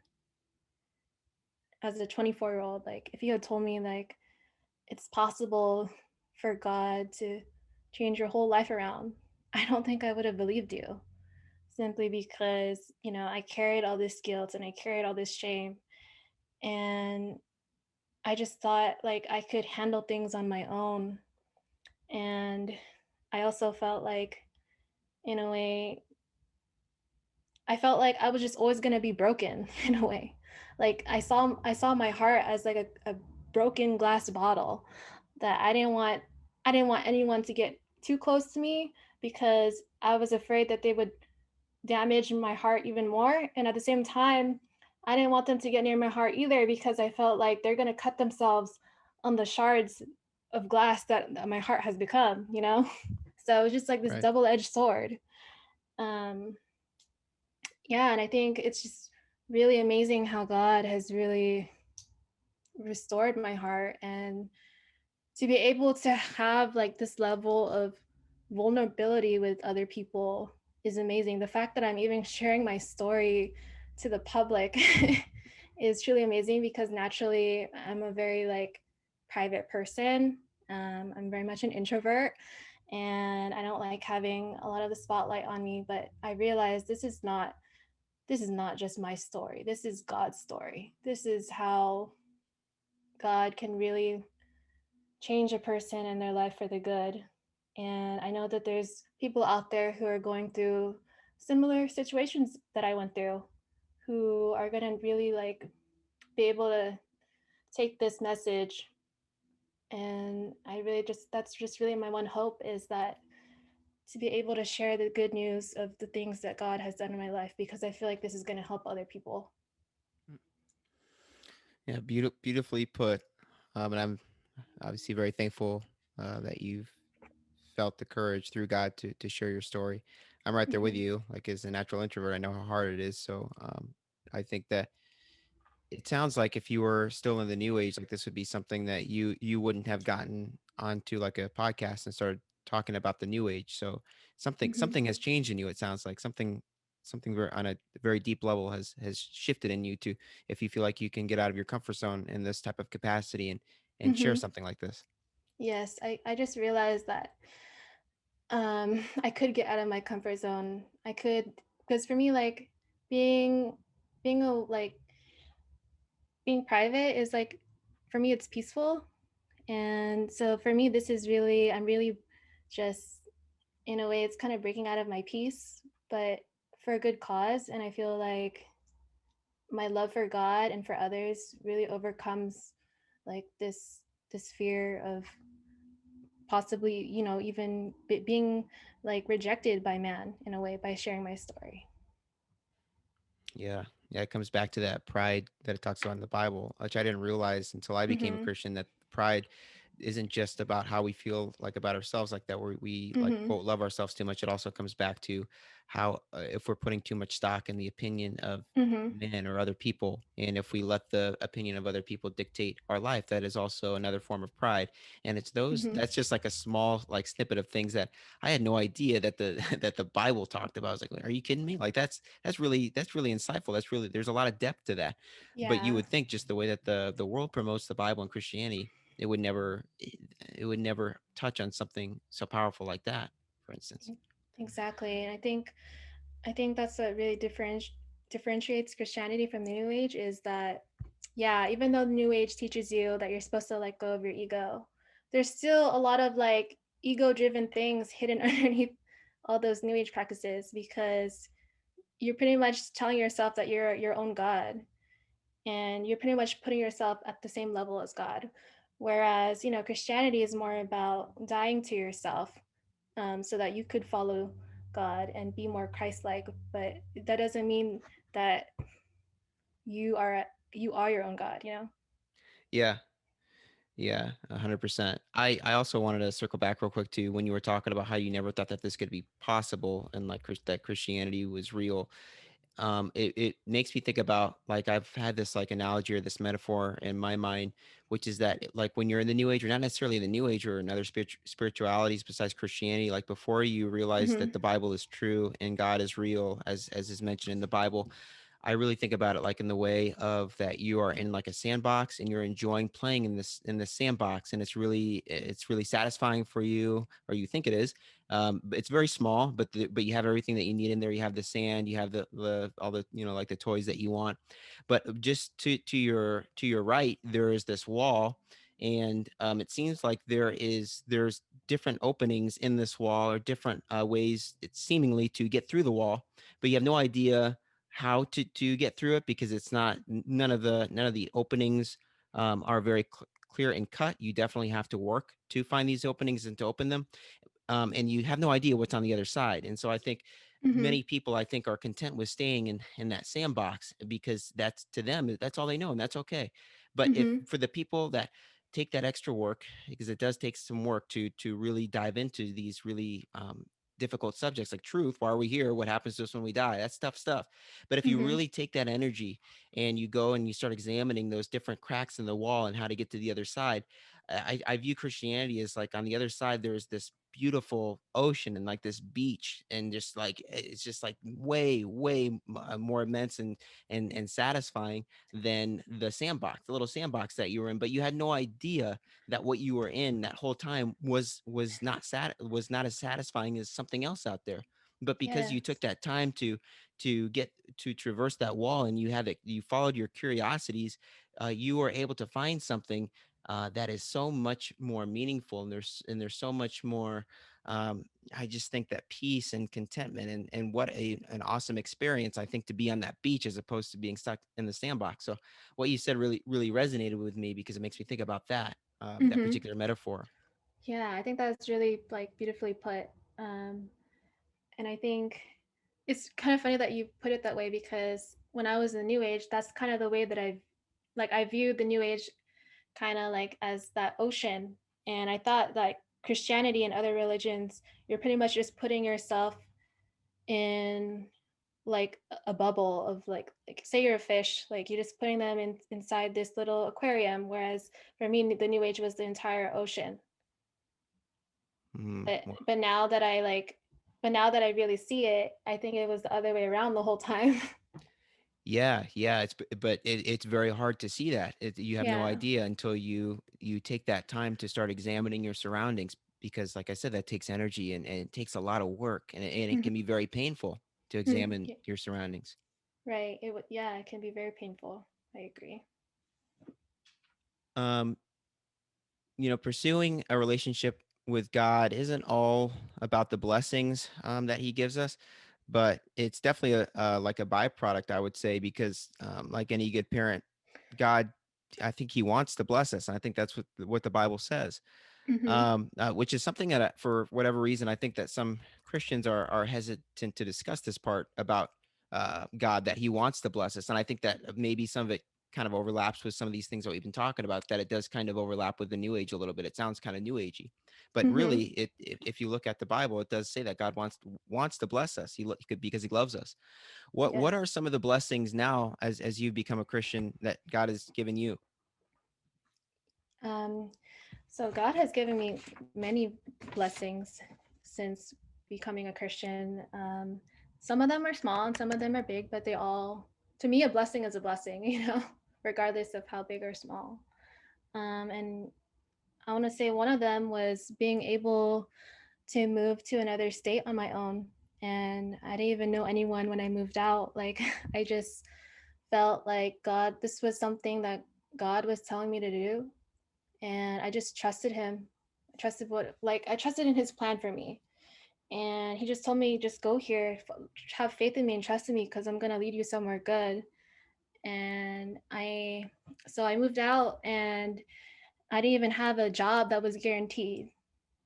as a 24-year-old, like if you had told me like it's possible for God to change your whole life around, I don't think I would have believed you. simply because, I carried all this guilt and I carried all this shame. And I just thought like I could handle things on my own. And I also felt like, in a way, I felt like I was just always gonna be broken in a way. Like I saw my heart as like a broken glass bottle that I didn't want anyone to get too close to me because I was afraid that they would damage my heart even more. And at the same time, I didn't want them to get near my heart either because I felt like they're gonna cut themselves on the shards of glass that my heart has become? So it was just like this Right. double-edged sword. Um, yeah, and I think it's just really amazing how God has really restored my heart, and to be able to have like this level of vulnerability with other people is amazing. The fact that I'm even sharing my story to the public is truly amazing because naturally I'm a very like private person. I'm very much an introvert and I don't like having a lot of the spotlight on me, but I realize this is not just my story. This is God's story. This is how God can really change a person and their life for the good. And I know that there's people out there who are going through similar situations that I went through who are going to really like be able to take this message. And I really just, that's just really my one hope is that to be able to share the good news of the things that God has done in my life because I feel like this is going to help other people. Yeah, beautifully put. And I'm obviously very thankful that you've felt the courage through God to share your story. I'm right there with Mhm. you. Like as a natural introvert, I know how hard it is. So I think that it sounds like if you were still in the new age, like this would be something that you wouldn't have gotten onto like a podcast and started talking about the new age. So something Mhm. has changed in you. It sounds like something very on a very deep level has shifted in you to if you feel like you can get out of your comfort zone in this type of capacity and share Mhm. something like this. Yes, I just realized that I could get out of my comfort zone. I could, because for me, like being being a like being private is like for me it's peaceful. And so for me this is really I'm really just in a way it's kind of breaking out of my peace, but for a good cause. And I feel like my love for God and for others really overcomes like this fear of possibly, even being like rejected by man in a way by sharing my story. Yeah. Yeah, it comes back to that pride that it talks about in the Bible, which I didn't realize until I became a Mhm. Christian, that pride isn't just about how we feel like about ourselves, like that where we like Mhm. quote love ourselves too much. It also comes back to how if we're putting too much stock in the opinion of Mhm. men or other people, and if we let the opinion of other people dictate our life, that is also another form of pride. And it's those Mhm. that's just like a small like snippet of things that I had no idea that the that the Bible talked about. I was like, are you kidding me? Like that's really insightful. That's really there's a lot of depth to that. But you Yeah. would think just the way that the world promotes the Bible and Christianity, it would never touch on something so powerful like that, for instance. Exactly. And I think that's what really differentiates Christianity from the New Age is that, yeah, even though the New Age teaches you that you're supposed to let go of your ego, there's still a lot of like ego-driven things hidden underneath all those New Age practices because you're pretty much telling yourself that you're your own God and you're pretty much putting yourself at the same level as God. Whereas, Christianity is more about dying to yourself so that you could follow God and be more Christ-like. But that doesn't mean that you are your own God. Yeah. Yeah, 100%. I also wanted to circle back real quick to when you were talking about how you never thought that this could be possible and like that Christianity was real. It makes me think about like I've had this like analogy or this metaphor in my mind, which is that like when you're in the new age or not necessarily in the new age or in other spiritualities besides Christianity, like before you realize that Mm-hmm. the Bible is true and God is real, as is mentioned in the Bible, I really think about it like in the way of that you are in like a sandbox and you're enjoying playing in this sandbox, and it's really satisfying for you, or you think it is. But it's very small, but but you have everything that you need in there. You have the sand, you have the all the, you know, like the toys that you want. But just to your right, there is this wall, and it seems like there's different openings in this wall, or different ways it's seemingly to get through the wall, but you have no idea how to get through it, because it's not, none of the openings are very clear and cut. You definitely have to work to find these openings and to open them, and you have no idea what's on the other side. And so I think Mm-hmm. many people, I think, are content with staying in that sandbox, because that's, to them, that's all they know, and that's okay. But if Mm-hmm. for the people that take that extra work, because it does take some work to really dive into these really difficult subjects like truth, why are we here, what happens to us when we die, that's tough stuff. But if you Mm-hmm. really take that energy and you go and you start examining those different cracks in the wall and how to get to the other side, I view Christianity as like, on the other side there's this beautiful ocean and like this beach, and just like it's just like more immense and satisfying than the sandbox, the little sandbox that you were in. But you had no idea that what you were in that whole time was not as satisfying as something else out there. But because you took Yes. that time to get to traverse that wall, and you had it, you followed your curiosities, you were able to find something that is so much more meaningful, and there's so much more. I just think that peace and contentment, and what an awesome experience, I think, to be on that beach as opposed to being stuck in the sandbox. So what you said really resonated with me, because it makes me think about that Mm-hmm. particular metaphor. Yeah, I think that's really like beautifully put. Um, and I think it's kind of funny that you put it that way, because when I was in the New Age, that's kind of the way that I viewed the New Age, kind of like as that ocean. And I thought like Christianity and other religions, you're pretty much just putting yourself in like a bubble of like say you're a fish, like you're just putting them inside this little aquarium, whereas for me the New Age was the entire ocean. Mm, but well, but now that I like but now that I really see it, I think it was the other way around the whole time. yeah, it's very hard to see that. You have no Yeah. idea until you take that time to start examining your surroundings, because, like I said, that takes energy, and it takes a lot of work, and it can be very painful to examine Yeah, your surroundings. right, yeah, it can be very painful. I agree. Um, Pursuing a relationship with God isn't all about the blessings that He gives us, but it's definitely like a byproduct, I would say, because like any good parent, God, I think He wants to bless us, and I think that's what the Bible says. Mm-hmm. Which is something that, for whatever reason, I think that some Christians are hesitant to discuss this part about God, that He wants to bless us, and I think that maybe some of it kind of overlaps with some of these things that we've been talking about. That it does kind of overlap with the New Age a little bit. It sounds kind of New Agey, but Mm-hmm. really, if you look at the Bible, it does say that God wants to bless us. Because He loves us. What Yes. are some of the blessings now, as you've become a Christian, that God has given you? um so God has given me many blessings since becoming a Christian. Some of them are small and some of them are big, but they all, to me, a blessing is a blessing, regardless of how big or small. And I want to say one of them was being able to move to another state on my own. And I didn't even know anyone when I moved out. Like, I just felt like this was something that God was telling me to do. And I just trusted Him. I trusted in His plan for me. And He just told me, just go here, have faith in me and trust in me, because I'm going to lead you somewhere good. And so I moved out, and I didn't even have a job that was guaranteed,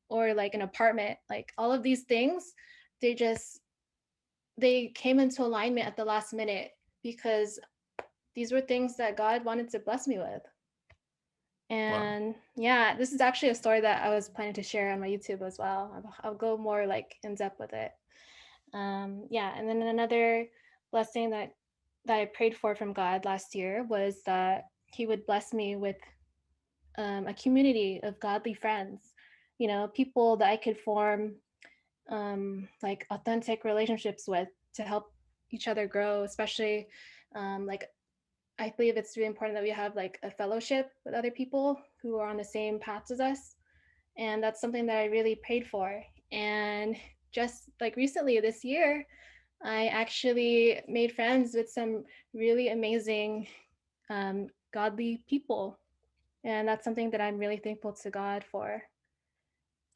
or like an apartment. Like all of these things, they just they came into alignment at the last minute, because these were things that God wanted to bless me with. Wow. And yeah, this is actually a story that I was planning to share on my YouTube as well. I'll go more like in depth with it. Yeah, and then another blessing that I prayed for from God last year was that He would bless me with a community of godly friends, people that I could form like authentic relationships with, to help each other grow, especially Like I believe it's really important that we have like a fellowship with other people who are on the same paths as us. And that's something that I really prayed for. And just like recently this year, I actually made friends with some really amazing, godly people. And that's something that I'm really thankful to God for.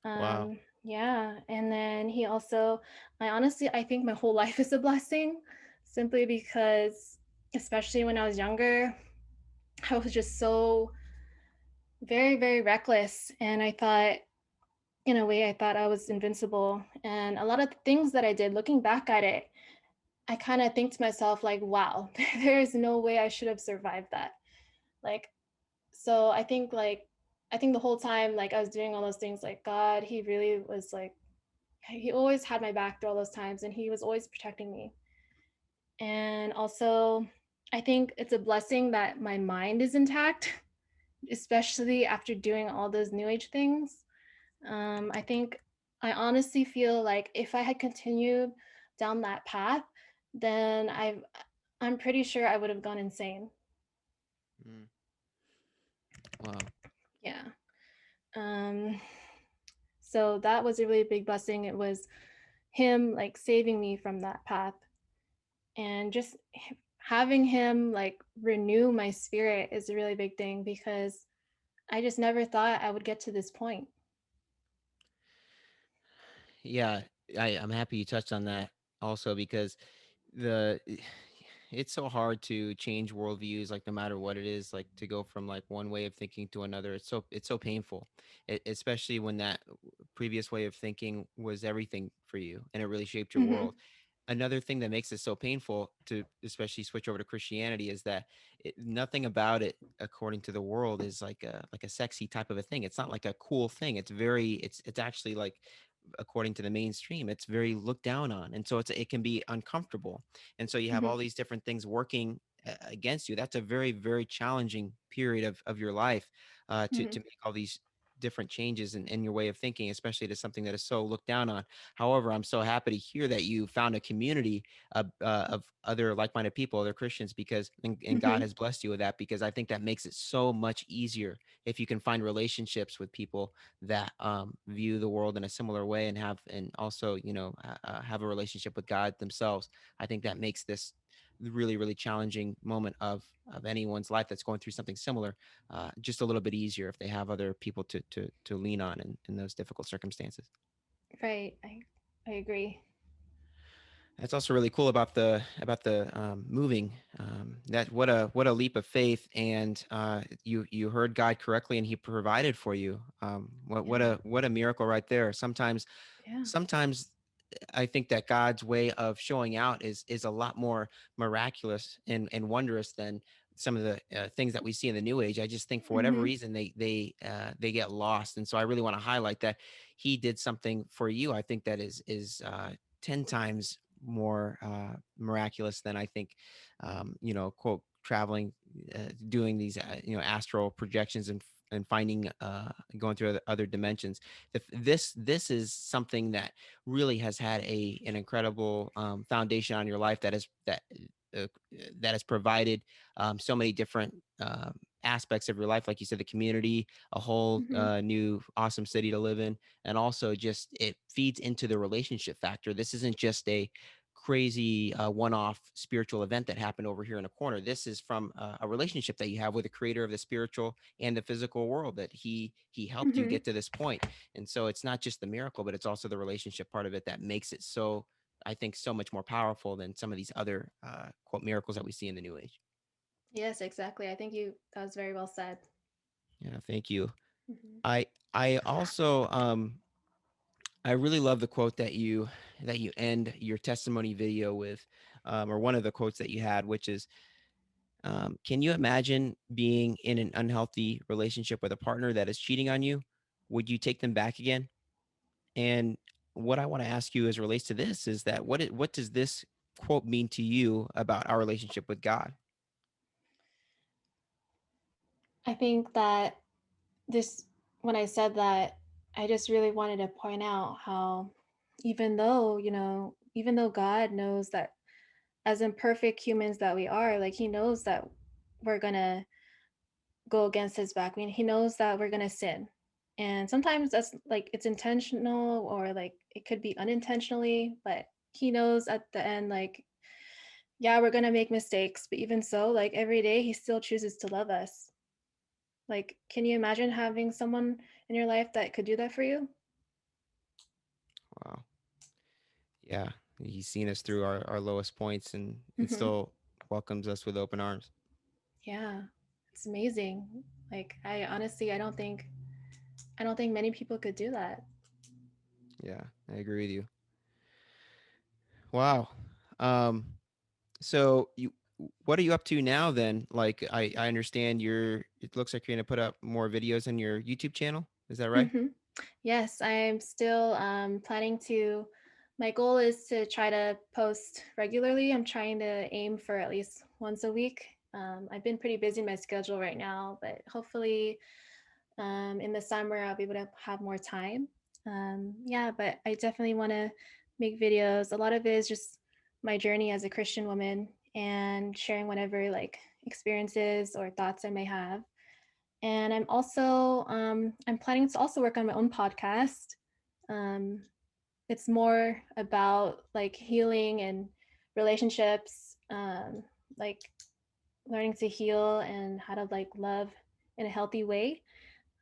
Wow. Yeah. And then he also, I think my whole life is a blessing simply because, especially when I was younger, I was just so very, very reckless. And I thought, in a way, I thought I was invincible. And a lot of the things that I did, looking back at it, I kind of think to myself, like, wow, there is no way I should have survived that. Like, so I think the whole time, like, I was doing all those things, like, God, He really was like, He always had my back through all those times and He was always protecting me. And also, I think it's a blessing that my mind is intact, especially after doing all those new age things. I think I honestly feel like if I had continued down that path, then I'm pretty sure I would have gone insane. Mm, wow. Yeah. Um, so that was a really big blessing. It was him like saving me from that path and just having him like renew my spirit is a really big thing because I just never thought I would get to this point. Yeah, I'm happy you touched on that also because the it's so hard to change worldviews, like no matter what it is, like to go from like one way of thinking to another. It's so painful, especially when that previous way of thinking was everything for you and it really shaped your Mm-hmm. world. Another thing that makes it so painful to especially switch over to Christianity is that nothing about it, according to the world, is like a sexy type of a thing. It's not like a cool thing. It's actually like, according to the mainstream, it's very looked down on, and so it can be uncomfortable, and so you have Mm-hmm. all these different things working against you. That's a very, very challenging period of your life, to Mm-hmm. make all these different changes in your way of thinking, especially to something that is so looked down on. However, I'm so happy to hear that you found a community of other like-minded people, other Christians, because and God Mm-hmm. has blessed you with that, because I think that makes it so much easier if you can find relationships with people that view the world in a similar way and also, have a relationship with God themselves. I think that makes this really, really challenging moment of anyone's life that's going through something similar, just a little bit easier if they have other people to lean on in those difficult circumstances. Right. I agree. That's also really cool about the moving. That what a leap of faith, and you heard God correctly, and He provided for you. Yeah. What a miracle right there. Yeah. Sometimes I think that God's way of showing out is a lot more miraculous and wondrous than some of the things that we see in the New Age. I just think for whatever Mm-hmm. reason they get lost, and so I really want to highlight that He did something for you. I think that is 10 times more miraculous than I think. Quote, traveling, doing these astral projections and finding going through other dimensions. This is something that really has had an incredible foundation on your life uh, that has provided so many different aspects of your life, like you said, the community, a whole Mm-hmm. new awesome city to live in, and also just it feeds into the relationship factor. This isn't just a crazy one-off spiritual event that happened over here in a corner. This is from a relationship that you have with the creator of the spiritual and the physical world, that he helped you Mm-hmm. get to this point. And so it's not just the miracle, but it's also the relationship part of it that makes it so, I think, so much more powerful than some of these other quote miracles that we see in the New Age. Yes, exactly. I think that was very well said. Yeah, thank you. Mm-hmm. I also I really love the quote that you end your testimony video with, or one of the quotes that you had, which is, "Can you imagine being in an unhealthy relationship with a partner that is cheating on you? Would you take them back again?" And what I want to ask you as relates to this is that what does this quote mean to you about our relationship with God? I think that this, when I said that, I just really wanted to point out how even though God knows that as imperfect humans that we are, like he knows that we're gonna go against his back. I mean, he knows that we're gonna sin. And sometimes that's like it's intentional or like it could be unintentionally, but he knows at the end, like, yeah, we're gonna make mistakes. But even so, like every day he still chooses to love us. Like, can you imagine having someone in your life that could do that for you? Wow. Yeah. He's seen us through our lowest points and Hmm. still welcomes us with open arms. Yeah. It's amazing. Like I honestly I don't think many people could do that. Yeah, I agree with you. Wow. Um, so what are you up to now then? Like I understand it looks like you're gonna put up more videos on your YouTube channel. Is that right? Hmm. Yes, I'm still planning to. My goal is to try to post regularly. I'm trying to aim for at least once a week. I've been pretty busy in my schedule right now, but hopefully in the summer I'll be able to have more time. Yeah, but I definitely want to make videos. A lot of it is just my journey as a Christian woman and sharing whatever like experiences or thoughts I may have. And I'm planning to also work on my own podcast. Um, it's more about like healing and relationships, like learning to heal and how to like love in a healthy way.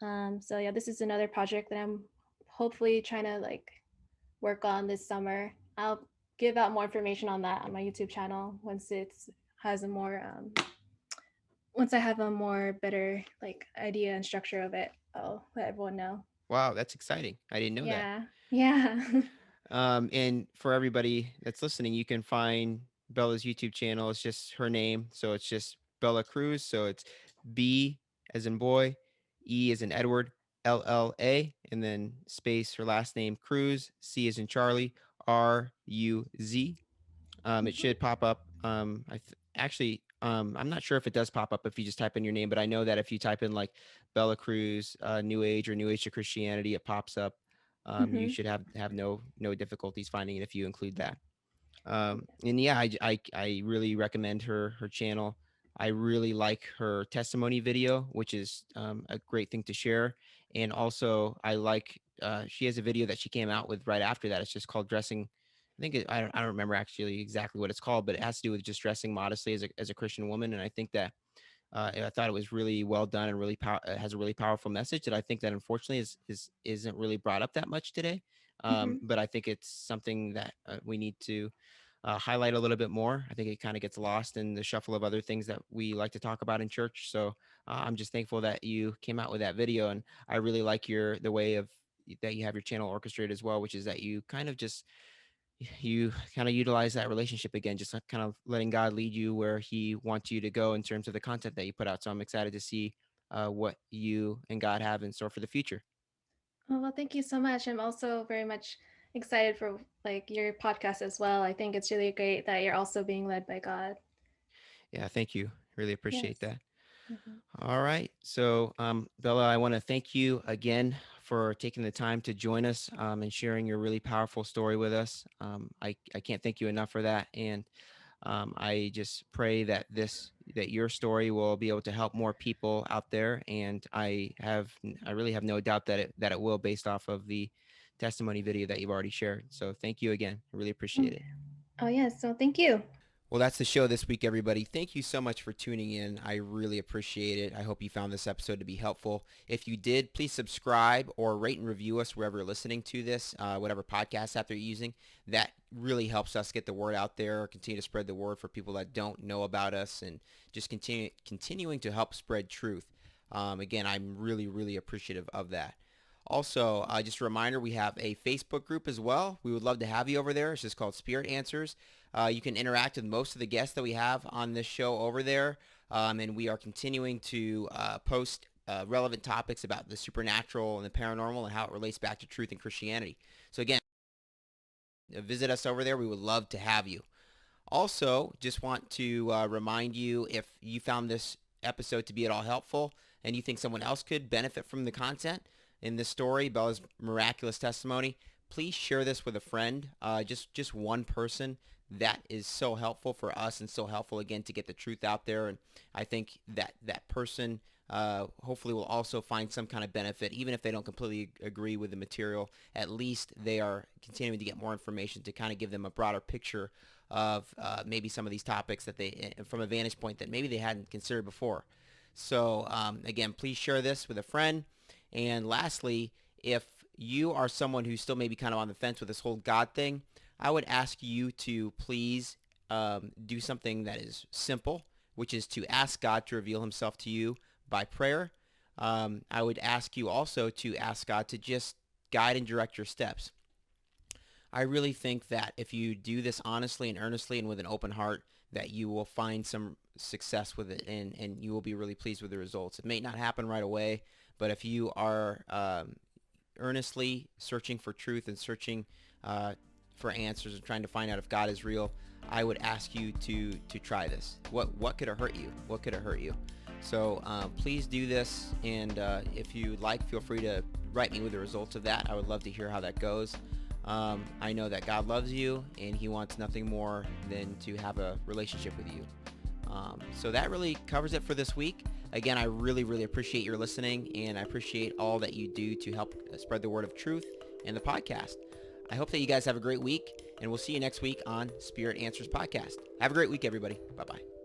So yeah, this is another project that I'm hopefully trying to like work on this summer. I'll give out more information on that on my YouTube channel once it's has a more once I have a more better like idea and structure of it. I'll let everyone know. Wow, that's exciting. I didn't know that. Yeah. Yeah. And for everybody that's listening, you can find Bella's YouTube channel. It's just her name. So it's just Bella Cruz. So it's B as in boy, E as in Edward, LLA, and then space her last name Cruz, C as in Charlie, RUZ. It should pop up. Actually, I'm not sure if it does pop up if you just type in your name, but I know that if you type in like Bella Cruz, New Age or New Age to Christianity, it pops up. You Hmm. should have no difficulties finding it if you include that. And yeah, I really recommend her channel. I really like her testimony video, which is a great thing to share. And also, I like she has a video that she came out with right after that. It's just called dressing. I don't remember actually exactly what it's called, but it has to do with just dressing modestly as a Christian woman. And I think that I thought it was really well done and really has a really powerful message that I think that unfortunately isn't really brought up that much today. Hmm. But I think it's something that we need to highlight a little bit more. I think it kind of gets lost in the shuffle of other things that we like to talk about in church. So I'm just thankful that you came out with that video, and I really like the way of that you have your channel orchestrated as well, which is that you kind of utilize that relationship again, just like kind of letting God lead you where He wants you to go in terms of the content that you put out. So I'm excited to see what you and God have in store for the future. Oh, well, thank you so much. I'm also very much excited for like your podcast as well. I think it's really great that you're also being led by God. Yeah, thank you. Really appreciate Yes. that. Hmm. All right. So, Bella, I want to thank you again for taking the time to join us and sharing your really powerful story with us. I can't thank you enough for that. And I just pray that that your story will be able to help more people out there. And I really have no doubt that it will based off of the testimony video that you've already shared. So thank you again. I really appreciate it. Oh, yes. So thank you. Well, that's the show this week, everybody. Thank you so much for tuning in. I really appreciate it. I hope you found this episode to be helpful. If you did, please subscribe or rate and review us wherever you're listening to this, whatever podcast app they're using. That really helps us get the word out there, continue to spread the word for people that don't know about us, and just continuing to help spread truth. Again, I'm really appreciative of that. Also, just a reminder, we have a Facebook group as well. We would love to have you over there. It's just called Spirit Answers. You can interact with most of the guests that we have on this show over there. And we are continuing to post relevant topics about the supernatural and the paranormal and how it relates back to truth and Christianity. So again, visit us over there. We would love to have you. Also, just want to remind you, if you found this episode to be at all helpful and you think someone else could benefit from the content in this story, Bella's miraculous testimony, please share this with a friend, just one person that is so helpful for us and so helpful, again, to get the truth out there. And I think that that person hopefully will also find some kind of benefit, even if they don't completely agree with the material. At least they are continuing to get more information to kind of give them a broader picture of maybe some of these topics that they, from a vantage point that maybe they hadn't considered before. So again, please share this with a friend. And lastly, if you are someone who's still maybe kind of on the fence with this whole God thing, I would ask you to please do something that is simple, which is to ask God to reveal himself to you by prayer. I would ask you also to ask God to just guide and direct your steps. I really think that if you do this honestly and earnestly and with an open heart, that you will find some success with it, and you will be really pleased with the results. It may not happen right away, but if you are earnestly searching for truth and searching for answers and trying to find out if God is real, I would ask you to try this. What could it hurt you? What could it hurt you? So please do this, and if you like, feel free to write me with the results of that. I would love to hear how that goes. I know that God loves you, and he wants nothing more than to have a relationship with you. So that really covers it for this week. Again, I really, really appreciate your listening, and I appreciate all that you do to help spread the word of truth in the podcast. I hope that you guys have a great week, and we'll see you next week on Spirit Answers Podcast. Have a great week, everybody. Bye-bye.